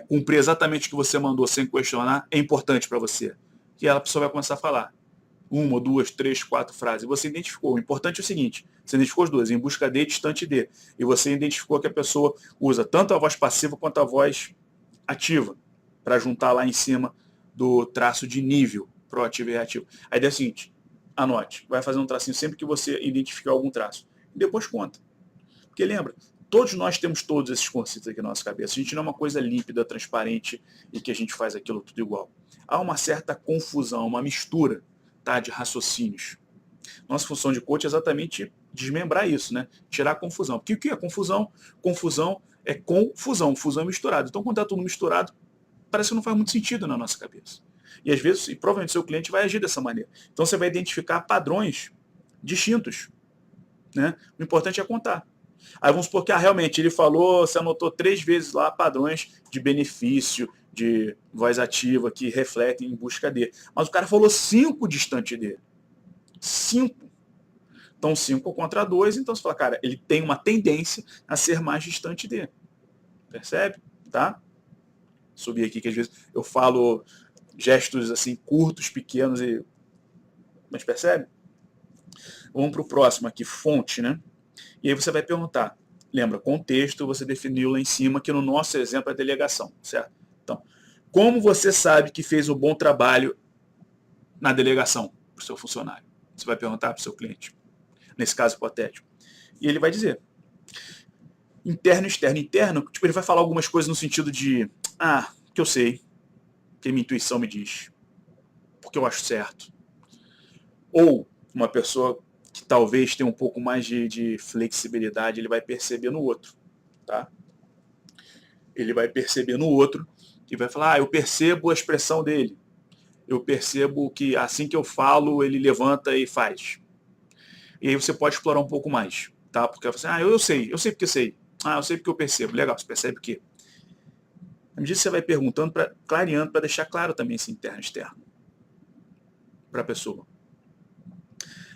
S2: cumprir exatamente o que você mandou sem questionar é importante para você? E a pessoa vai começar a falar. 1, 2, 3, 4 frases. E você identificou. O importante é o seguinte, você identificou as 2, em busca de, distante de. E você identificou que a pessoa usa tanto a voz passiva quanto a voz ativa, para juntar lá em cima do traço de nível, proativo e reativo. A ideia é a seguinte, anote, vai fazer um tracinho sempre que você identificar algum traço. E depois conta. Porque lembra, todos nós temos todos esses conceitos aqui na nossa cabeça. A gente não é uma coisa límpida, transparente e que a gente faz aquilo tudo igual. Há uma certa confusão, uma mistura, tá, de raciocínios. Nossa função de coach é exatamente desmembrar isso, né? Tirar a confusão. Porque o que é confusão? Confusão é confusão, fusão é misturado. Então, quando está tudo misturado, parece que não faz muito sentido na nossa cabeça. E às vezes, e provavelmente seu cliente vai agir dessa maneira. Então você vai identificar padrões distintos, né? O importante é contar. Aí vamos supor que realmente ele falou, você anotou 3 vezes lá padrões de benefício, de voz ativa que refletem em busca dele. Mas o cara falou 5 distante dele. 5. Então 5 contra 2, então você fala, cara, ele tem uma tendência a ser mais distante dele. Percebe? Tá? Subir aqui que às vezes eu falo gestos assim curtos, pequenos, mas percebe? Vamos para o próximo aqui, fonte, né? E aí você vai perguntar, lembra, contexto você definiu lá em cima, que no nosso exemplo é delegação, certo? Então, como você sabe que fez um bom trabalho na delegação para o seu funcionário? Você vai perguntar para o seu cliente, nesse caso hipotético. E ele vai dizer, interno, externo. Interno, tipo, ele vai falar algumas coisas no sentido de, que eu sei, que minha intuição me diz, porque eu acho certo. Ou uma pessoa que talvez tenha um pouco mais de flexibilidade, ele vai perceber no outro, tá? Ele vai perceber no outro e vai falar, eu percebo a expressão dele. Eu percebo que assim que eu falo, ele levanta e faz. E aí você pode explorar um pouco mais, tá? Porque você eu sei porque sei. Eu sei porque eu percebo. Legal, você percebe o quê? À medida que você vai perguntando, clareando, para deixar claro também esse interno e externo para a pessoa.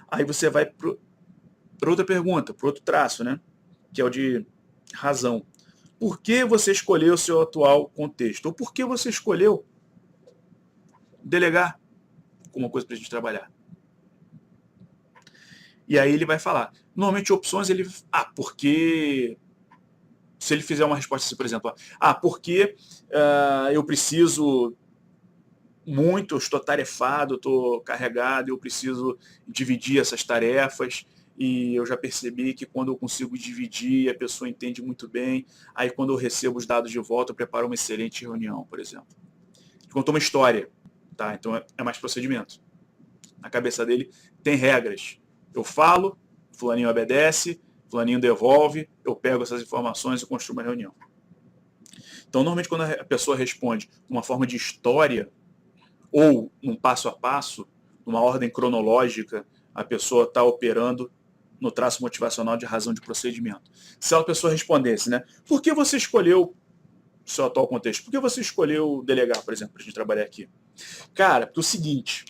S2: Aí você vai para outra pergunta, para outro traço, né? Que é o de razão. Por que você escolheu o seu atual contexto? Ou por que você escolheu delegar como uma coisa para a gente trabalhar? E aí ele vai falar. Normalmente opções ele... porque... Se ele fizer uma resposta assim, por exemplo, porque eu preciso muito, eu estou tarefado, estou carregado, eu preciso dividir essas tarefas e eu já percebi que quando eu consigo dividir, a pessoa entende muito bem, aí quando eu recebo os dados de volta, eu preparo uma excelente reunião, por exemplo. Ele contou uma história, tá? Então é mais procedimento. Na cabeça dele tem regras. Eu falo, fulaninho obedece, fulaninho devolve, eu pego essas informações e construo uma reunião. Então, normalmente, quando a pessoa responde uma forma de história, ou num passo a passo, numa ordem cronológica, a pessoa está operando no traço motivacional de razão de procedimento. Se a pessoa respondesse, né? Por que você escolheu o seu atual contexto? Por que você escolheu delegar, por exemplo, para a gente trabalhar aqui? Cara, porque é o seguinte,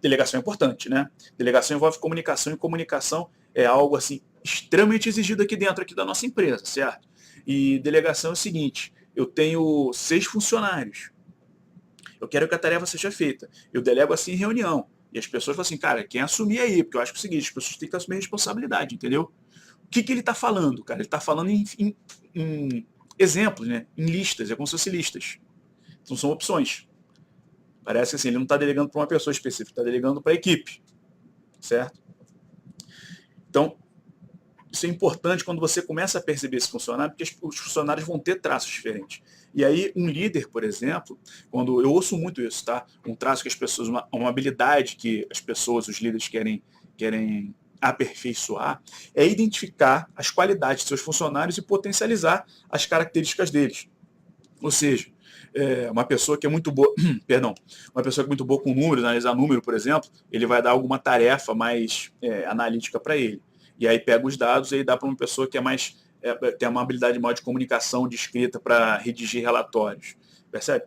S2: delegação é importante, né? Delegação envolve comunicação, e comunicação é algo assim extremamente exigido aqui dentro aqui da nossa empresa, certo? E delegação é o seguinte, eu tenho 6 funcionários, eu quero que a tarefa seja feita, eu delego assim em reunião, e as pessoas falam assim, cara, quem assumir aí? Porque eu acho que é o seguinte, as pessoas têm que assumir a responsabilidade, entendeu? O que ele está falando, cara? Ele está falando em exemplos, né? Em listas, é como se fossem listas. Então são opções. Parece que assim, ele não está delegando para uma pessoa específica, está delegando para a equipe, certo? Então, isso é importante quando você começa a perceber esse funcionário, porque os funcionários vão ter traços diferentes. E aí, um líder, por exemplo, quando eu ouço muito isso, tá? Um traço que as pessoas, uma habilidade que as pessoas, os líderes querem aperfeiçoar, é identificar as qualidades de seus funcionários e potencializar as características deles. Ou seja, uma pessoa que é muito boa, uma pessoa que é muito boa com números, analisar número, por exemplo, ele vai dar alguma tarefa mais analítica para ele. E aí pega os dados e aí dá para uma pessoa que tem uma habilidade maior de comunicação, de escrita para redigir relatórios. Percebe?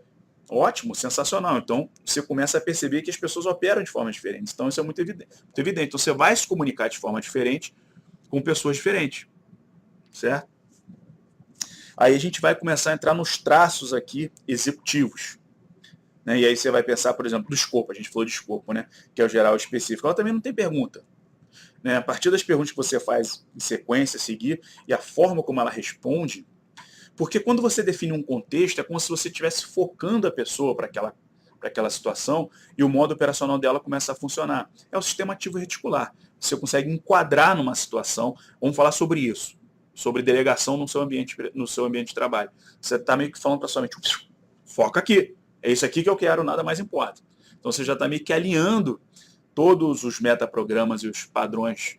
S2: Ótimo, sensacional. Então, você começa a perceber que as pessoas operam de formas diferentes. Então, isso é muito evidente. Muito evidente. Então, você vai se comunicar de forma diferente com pessoas diferentes. Certo? Aí a gente vai começar a entrar nos traços aqui executivos. Né? E aí você vai pensar, por exemplo, do escopo. A gente falou de escopo, né? Que é o geral específico. Ela também não tem pergunta. Né? A partir das perguntas que você faz em sequência, seguir, e a forma como ela responde, porque quando você define um contexto, é como se você estivesse focando a pessoa para aquela situação e o modo operacional dela começa a funcionar. É o sistema ativo reticular. Você consegue enquadrar numa situação. Vamos falar sobre isso. Sobre delegação no seu ambiente de trabalho. Você está meio que falando para sua mente, foca aqui. É isso aqui que eu quero, nada mais importa. Então você já está meio que alinhando todos os metaprogramas e os padrões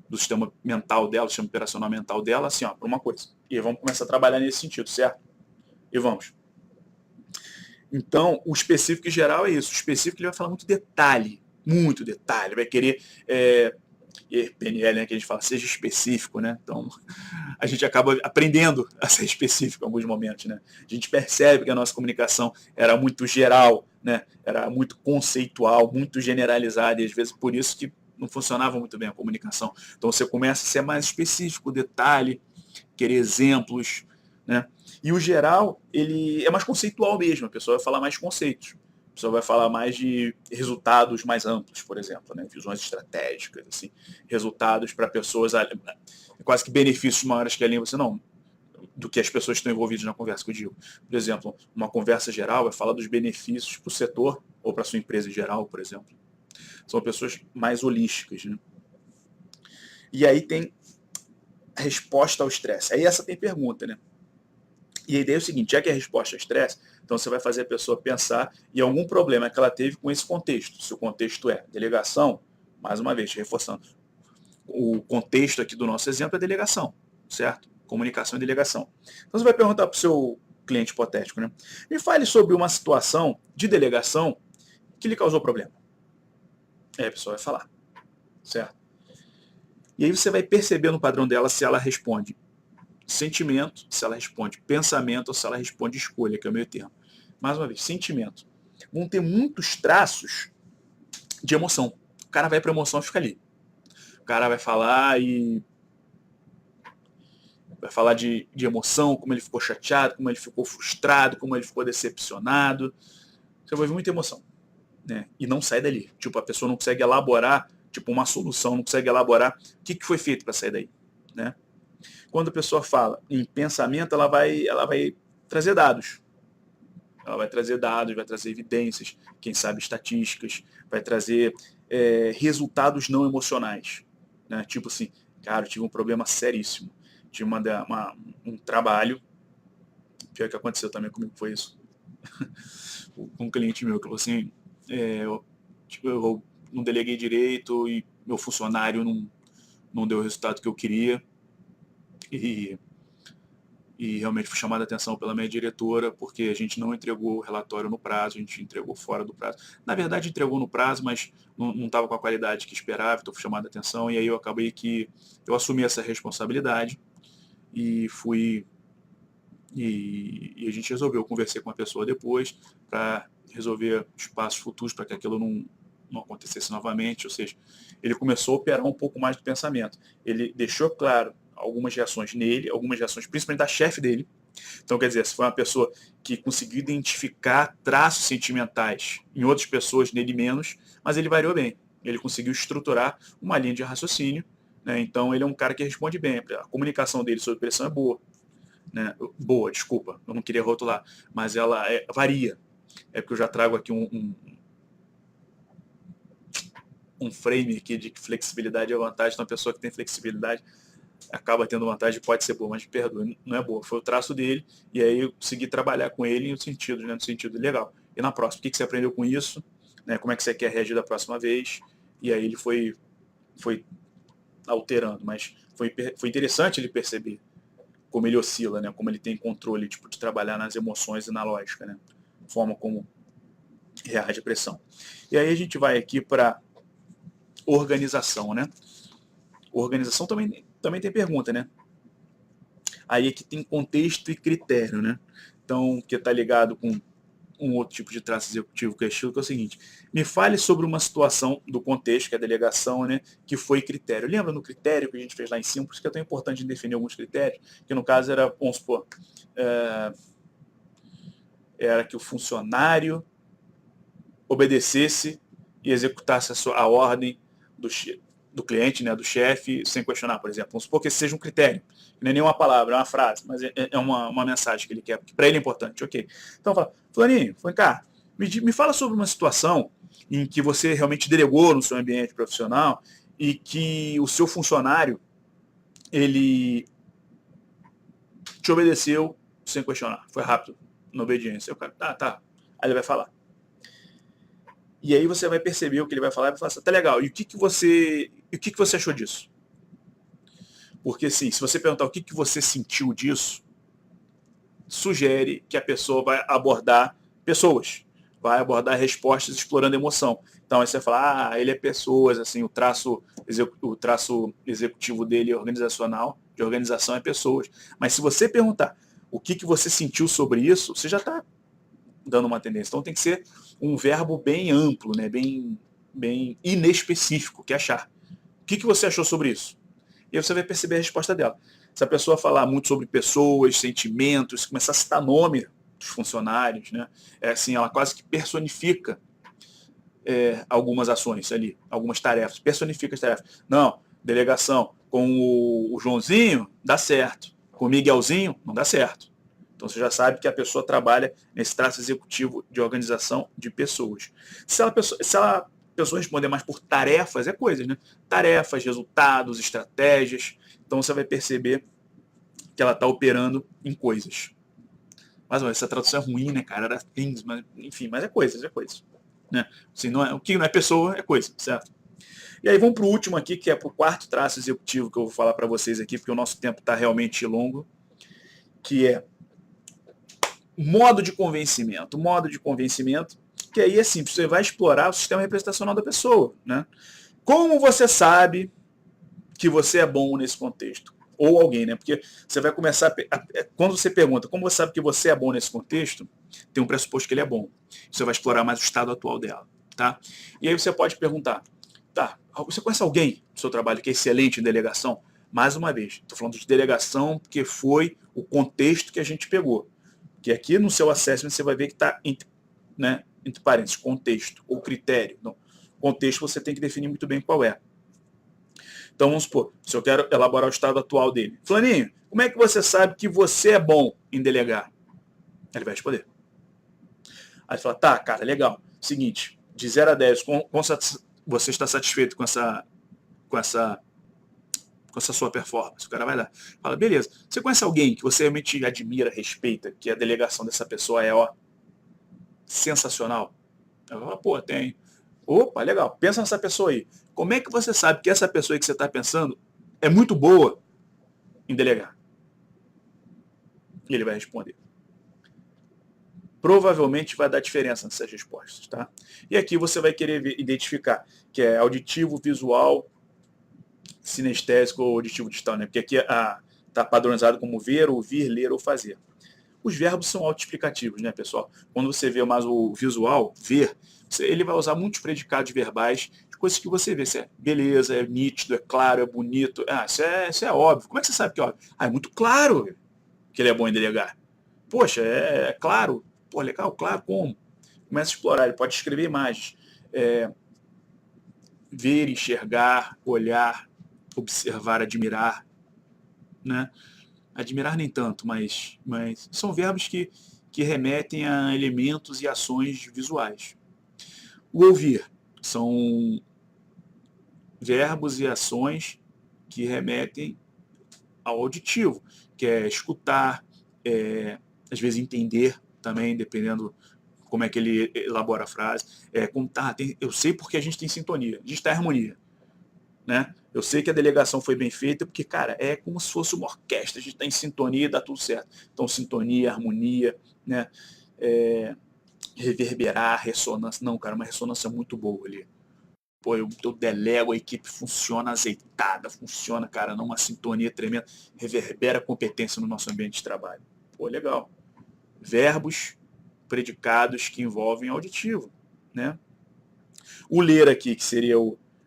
S2: do sistema mental dela, do sistema operacional mental dela, assim, para uma coisa. E vamos começar a trabalhar nesse sentido, certo? E vamos. Então, o específico em geral é isso. O específico ele vai falar muito detalhe, vai querer PNL, né, que a gente fala, seja específico, né? Então, a gente acaba aprendendo a ser específico em alguns momentos, né? A gente percebe que a nossa comunicação era muito geral, né? Era muito conceitual, muito generalizada, e às vezes por isso que não funcionava muito bem a comunicação. Então, você começa a ser mais específico, detalhe, querer exemplos, né? E o geral, ele é mais conceitual mesmo, a pessoa vai falar mais conceitos. A pessoa vai falar mais de resultados mais amplos, por exemplo, né? Visões estratégicas, assim, resultados para pessoas, quase que benefícios maiores que a língua, assim, não, do que as pessoas que estão envolvidas na conversa que eu digo. Por exemplo, uma conversa geral vai falar dos benefícios para o setor ou para a sua empresa em geral, por exemplo. São pessoas mais holísticas, né? E aí tem a resposta ao estresse. Aí essa tem pergunta, né? E a ideia é o seguinte, já que é a resposta ao estresse, então você vai fazer a pessoa pensar em algum problema que ela teve com esse contexto. Se o contexto é delegação, mais uma vez, reforçando, o contexto aqui do nosso exemplo é delegação, certo? Comunicação e delegação. Então você vai perguntar para o seu cliente hipotético, né? Me fale sobre uma situação de delegação que lhe causou problema. Aí a pessoa vai falar, certo? E aí você vai perceber no padrão dela se ela responde sentimento, se ela responde pensamento ou se ela responde escolha, que é o meio termo. Mais uma vez, sentimento. Vão ter muitos traços de emoção. O cara vai para emoção e fica ali. O cara vai falar de emoção, como ele ficou chateado, como ele ficou frustrado, como ele ficou decepcionado. Você vai ver muita emoção, né? E não sai dali. Tipo, a pessoa não consegue elaborar, tipo, uma solução, não consegue elaborar o que foi feito para sair daí, né? Quando a pessoa fala em pensamento, ela vai trazer dados. Ela vai trazer dados, vai trazer evidências, quem sabe estatísticas, vai trazer resultados não emocionais, né? Tipo assim, cara, eu tive um problema seríssimo. Tive um trabalho, pior que aconteceu também comigo foi isso, com um cliente meu que falou assim, eu não deleguei direito e meu funcionário não deu o resultado que eu queria. E realmente fui chamado a atenção pela minha diretora, porque a gente não entregou o relatório no prazo, a gente entregou fora do prazo. Na verdade, entregou no prazo, mas não estava com a qualidade que esperava, então fui chamado a atenção, e aí eu acabei que eu assumi essa responsabilidade e fui. E a gente resolveu, eu conversei com a pessoa depois para resolver os passos futuros para que aquilo não acontecesse novamente, ou seja, ele começou a operar um pouco mais do pensamento. Ele deixou claro algumas reações nele, algumas reações principalmente da chefe dele. Então, quer dizer, se foi uma pessoa que conseguiu identificar traços sentimentais em outras pessoas, nele menos, mas ele variou bem. Ele conseguiu estruturar uma linha de raciocínio, né? Então, ele é um cara que responde bem. A comunicação dele sobre pressão é boa. Né? Boa, desculpa, eu não queria rotular, mas ela varia. É porque eu já trago aqui um frame aqui de que flexibilidade é vantagem, então a pessoa que tem flexibilidade acaba tendo vantagem, pode ser boa, mas me perdoe, não é boa. Foi o traço dele, e aí eu consegui trabalhar com ele no sentido legal. E na próxima, o que você aprendeu com isso? Né? Como é que você quer reagir da próxima vez? E aí ele foi alterando, mas foi interessante ele perceber como ele oscila, né? Como ele tem controle tipo, de trabalhar nas emoções e na lógica, né? Forma como reage a pressão. E aí a gente vai aqui para organização, né? Organização também tem pergunta, né? Aí aqui tem contexto e critério, né? Então, que está ligado com um outro tipo de traço executivo que é estilo, que é o seguinte: me fale sobre uma situação do contexto, que é a delegação, né, que foi critério. Lembra no critério que a gente fez lá em cima? Por isso que é tão importante definir alguns critérios, que no caso era, vamos supor, era que o funcionário obedecesse e executasse a ordem do cliente, né, do chefe, sem questionar, por exemplo. Vamos supor que esse seja um critério. Não é nenhuma palavra, é uma frase, mas é uma mensagem que ele quer, que para ele é importante. Ok. Então, fala, Fulaninho, cá, me fala sobre uma situação em que você realmente delegou no seu ambiente profissional e que o seu funcionário, ele te obedeceu sem questionar. Foi rápido, na obediência. O cara, tá. Aí ele vai falar. E aí você vai perceber o que ele vai falar e vai falar assim, tá legal, e o que você achou disso? Porque assim, se você perguntar o que você sentiu disso, sugere que a pessoa vai abordar pessoas, vai abordar respostas explorando emoção. Então aí você vai falar, ele é pessoas, assim, o traço executivo dele organizacional, de organização é pessoas. Mas se você perguntar o que você sentiu sobre isso, você já está dando uma tendência. Então tem que ser um verbo bem amplo, né? bem inespecífico, que é achar. O que você achou sobre isso? E aí você vai perceber a resposta dela. Se a pessoa falar muito sobre pessoas, sentimentos, começar a citar nome dos funcionários, né? É assim, ela quase que personifica algumas ações ali, algumas tarefas, personifica as tarefas. Não, delegação com o Joãozinho dá certo, com o Miguelzinho não dá certo. Então você já sabe que a pessoa trabalha nesse traço executivo de organização de pessoas. Se a pessoa responder mais por tarefas, é coisas, né? Tarefas, resultados, estratégias. Então você vai perceber que ela está operando em coisas. Mas essa tradução é ruim, né, cara? Era things, mas, enfim, mas é coisas, é coisas. Né? Assim, o que não é pessoa é coisa, certo? E aí vamos para o último aqui, que é para o quarto traço executivo que eu vou falar para vocês aqui, porque o nosso tempo está realmente longo, que é modo de convencimento. Modo de convencimento, que aí é simples, você vai explorar o sistema representacional da pessoa. Né? Como você sabe que você é bom nesse contexto? Ou alguém, né? Porque você vai começar quando você pergunta como você sabe que você é bom nesse contexto, tem um pressuposto que ele é bom. Você vai explorar mais o estado atual dela, tá? E aí você pode perguntar, tá, você conhece alguém do seu trabalho que é excelente em delegação? Mais uma vez, estou falando de delegação porque foi o contexto que a gente pegou. Que aqui no seu assessment você vai ver que está entre parênteses, contexto ou critério. Não, contexto você tem que definir muito bem qual é. Então, vamos supor, se eu quero elaborar o estado atual dele. Flaninho, como é que você sabe que você é bom em delegar? Ele vai responder. Aí ele fala, tá, cara, legal. Seguinte, de 0 a 10, você está satisfeito com essa sua performance? O cara vai lá. Fala, beleza. Você conhece alguém que você realmente admira, respeita, que a delegação dessa pessoa é, sensacional? Eu falo, pô, tem. Opa, legal. Pensa nessa pessoa aí. Como é que você sabe que essa pessoa aí que você está pensando é muito boa em delegar? E ele vai responder. Provavelmente vai dar diferença nessas respostas, tá? E aqui você vai querer identificar que é auditivo, visual, sinestésico ou auditivo digital, né? Porque aqui está padronizado como ver, ouvir, ler ou fazer. Os verbos são autoexplicativos, né, pessoal? Quando você vê mais o visual, ver, ele vai usar muitos predicados verbais de coisas que você vê. Se é beleza, é nítido, é claro, é bonito. Isso é óbvio. Como é que você sabe que é óbvio? É muito claro que ele é bom em delegar. Poxa, é claro. Pô, legal, claro, como? Começa a explorar, ele pode escrever imagens. Ver, enxergar, olhar, observar, admirar, né? Admirar nem tanto, mas são verbos que remetem a elementos e ações visuais. O ouvir são verbos e ações que remetem ao auditivo, que é escutar, às vezes entender também, dependendo como é que ele elabora a frase. Eu sei porque a gente tem sintonia, a gente está em harmonia. Né? Eu sei que a delegação foi bem feita porque, cara, é como se fosse uma orquestra, a gente está em sintonia e dá tudo certo. Então, sintonia, harmonia, né? Reverberar, ressonância. Não, cara, uma ressonância muito boa ali. Pô, eu delego, a equipe funciona azeitada, funciona, cara, numa sintonia tremenda, reverbera a competência no nosso ambiente de trabalho. Pô, legal. Verbos, predicados que envolvem auditivo, né? O ler aqui, que seria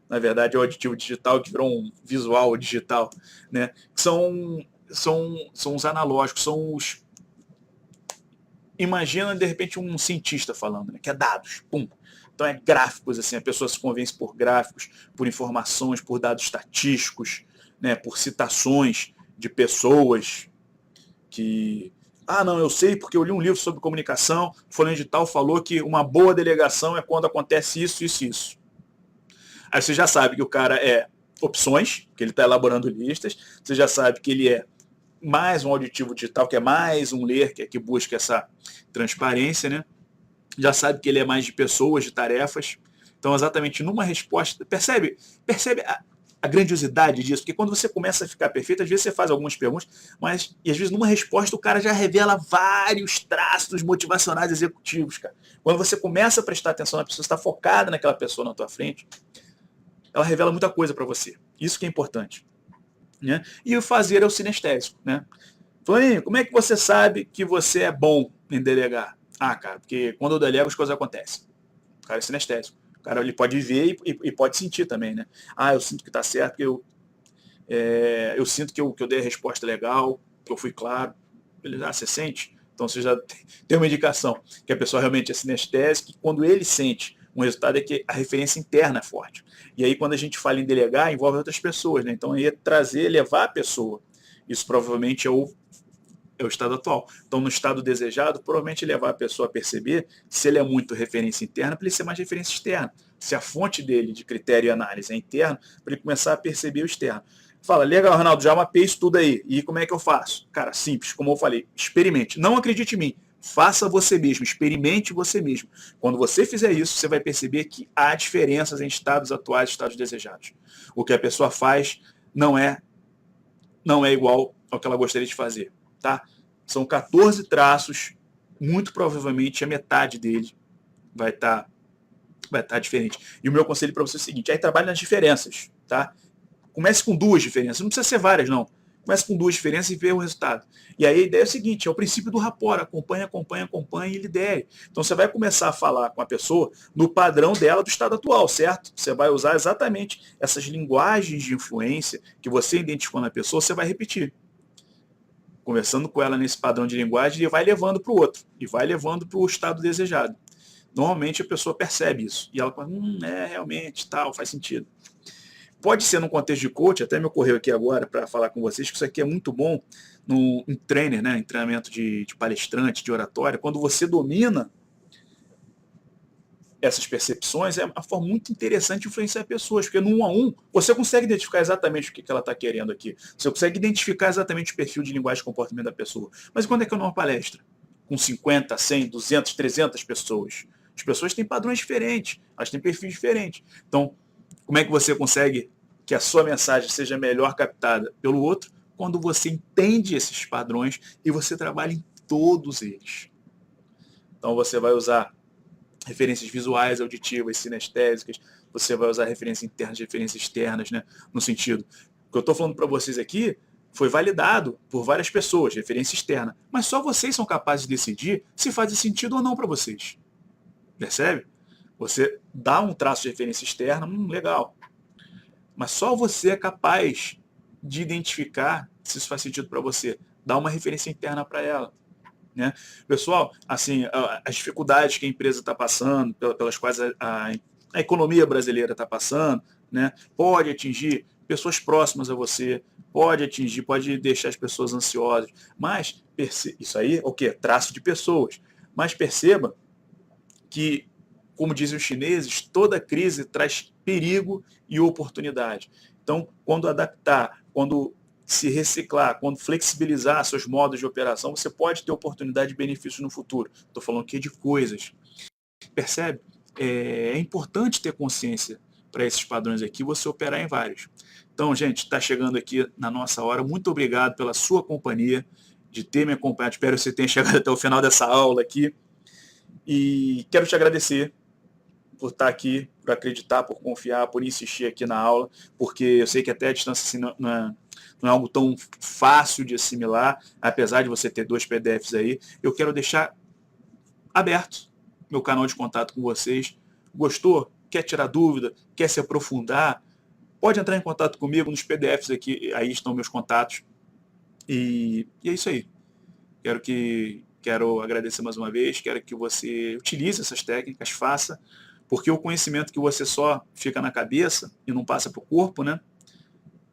S2: na verdade, o auditivo digital, que virou um visual digital, né? Que são os analógicos, são os... Imagina, de repente, um cientista falando, né? Que é dados, pum. Então é gráficos, assim, a pessoa se convence por gráficos, por informações, por dados estatísticos, né? Por citações de pessoas que... não, eu sei porque eu li um livro sobre comunicação, fulano de tal falou que uma boa delegação é quando acontece isso, isso, isso. Aí você já sabe que o cara é opções, que ele está elaborando listas, você já sabe que ele é mais um auditivo digital, que é mais um ler, que busca essa transparência, né? já sabe que ele é mais de pessoas, de tarefas. Então, exatamente numa resposta, percebe a grandiosidade disso? Porque quando você começa a ficar perfeito, às vezes você faz algumas perguntas, e às vezes numa resposta o cara já revela vários traços motivacionais executivos, cara. Quando você começa a prestar atenção na pessoa, você está focada naquela pessoa na tua frente, ela revela muita coisa para você. Isso que é importante. Né? E o fazer é o sinestésico. Né? Flaninho, como é que você sabe que você é bom em delegar? Ah, cara, porque quando eu delego as coisas acontecem. O cara é sinestésico. O cara ele pode ver e pode sentir também, né? Ah, eu sinto que está certo, que eu sinto que eu dei a resposta legal, que eu fui claro. Ele, você sente? Então você já tem uma indicação que a pessoa realmente é sinestésica, e quando ele sente um resultado é que a referência interna é forte. E aí quando a gente fala em delegar, envolve outras pessoas, né? Então aí é trazer, levar a pessoa. Isso provavelmente é o estado atual. Então, no estado desejado, provavelmente levar a pessoa a perceber se ele é muito referência interna, para ele ser mais referência externa. Se a fonte dele de critério e análise é interna, para ele começar a perceber o externo. Fala, legal, Ronaldo, já mapeei isso tudo aí. E como é que eu faço? Cara, simples, como eu falei, experimente. Não acredite em mim. Faça você mesmo, experimente você mesmo. Quando você fizer isso, você vai perceber que há diferenças em estados atuais e estados desejados. O que a pessoa faz não é igual ao que ela gostaria de fazer. Tá? São 14 traços, muito provavelmente a metade dele vai estar diferente. E o meu conselho para você é o seguinte, aí trabalhe nas diferenças. Tá? Comece com 2 diferenças, não precisa ser várias não. Comece com 2 diferenças e vê o resultado. E aí a ideia é o seguinte, é o princípio do rapport, acompanha e lidere. Então você vai começar a falar com a pessoa no padrão dela do estado atual, certo? Você vai usar exatamente essas linguagens de influência que você identificou na pessoa, você vai repetir. Conversando com ela nesse padrão de linguagem e vai levando para o outro, e vai levando para o estado desejado. Normalmente a pessoa percebe isso, e ela fala, realmente, tal, faz sentido. Pode ser num contexto de coach, até me ocorreu aqui agora para falar com vocês, que isso aqui é muito bom em trainer, né, em treinamento de palestrante, de oratória, quando você domina essas percepções, é uma forma muito interessante de influenciar pessoas, porque no 1 a 1, você consegue identificar exatamente o que ela está querendo aqui. Você consegue identificar exatamente o perfil de linguagem e comportamento da pessoa. Mas quando é que eu numa palestra? Com 50, 100, 200, 300 pessoas. As pessoas têm padrões diferentes, elas têm perfis diferentes. Então, como é que você consegue que a sua mensagem seja melhor captada pelo outro? Quando você entende esses padrões e você trabalha em todos eles. Então, você vai usar referências visuais, auditivas, sinestésicas, você vai usar referências internas, referências externas, né? No sentido, o que eu estou falando para vocês aqui foi validado por várias pessoas, referência externa, mas só vocês são capazes de decidir se faz sentido ou não para vocês. Percebe? Você dá um traço de referência externa, legal, mas só você é capaz de identificar se isso faz sentido para você. Dá uma referência interna para ela. Né? Pessoal, assim, as dificuldades que a empresa está passando, pelas quais a economia brasileira está passando, né, pode atingir pessoas próximas a você, pode deixar as pessoas ansiosas, mas isso aí é o quê? Traço de pessoas. Mas perceba que, como dizem os chineses, toda crise traz perigo e oportunidade. Então, quando adaptar, quando se reciclar, quando flexibilizar seus modos de operação, você pode ter oportunidade de benefício no futuro. Estou falando aqui de coisas. Percebe? É importante ter consciência para esses padrões aqui, você operar em vários. Então, gente, está chegando aqui na nossa hora. Muito obrigado pela sua companhia, de ter me acompanhado. Espero que você tenha chegado até o final dessa aula aqui. E quero te agradecer por estar aqui, por acreditar, por confiar, por insistir aqui na aula, porque eu sei que até a distância assim, não é algo tão fácil de assimilar, apesar de você ter 2 PDFs aí. Eu quero deixar aberto meu canal de contato com vocês. Gostou? Quer tirar dúvida? Quer se aprofundar? Pode entrar em contato comigo nos PDFs aqui, aí estão meus contatos. E é isso aí. Quero agradecer mais uma vez, quero que você utilize essas técnicas, faça, porque o conhecimento que você só fica na cabeça e não passa para o corpo, né,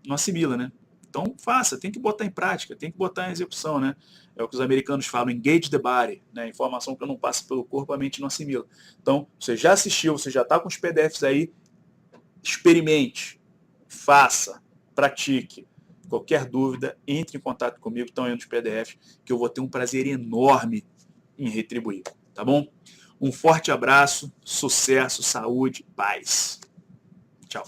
S2: não assimila, né? Então faça, tem que botar em prática, tem que botar em execução, né? É o que os americanos falam, engage the body, né? Informação que não passa pelo corpo, a mente não assimila. Então, você já assistiu, você já está com os PDFs aí, experimente, faça, pratique. Qualquer dúvida, entre em contato comigo, estão aí nos PDFs, que eu vou ter um prazer enorme em retribuir, tá bom? Um forte abraço, sucesso, saúde, paz. Tchau.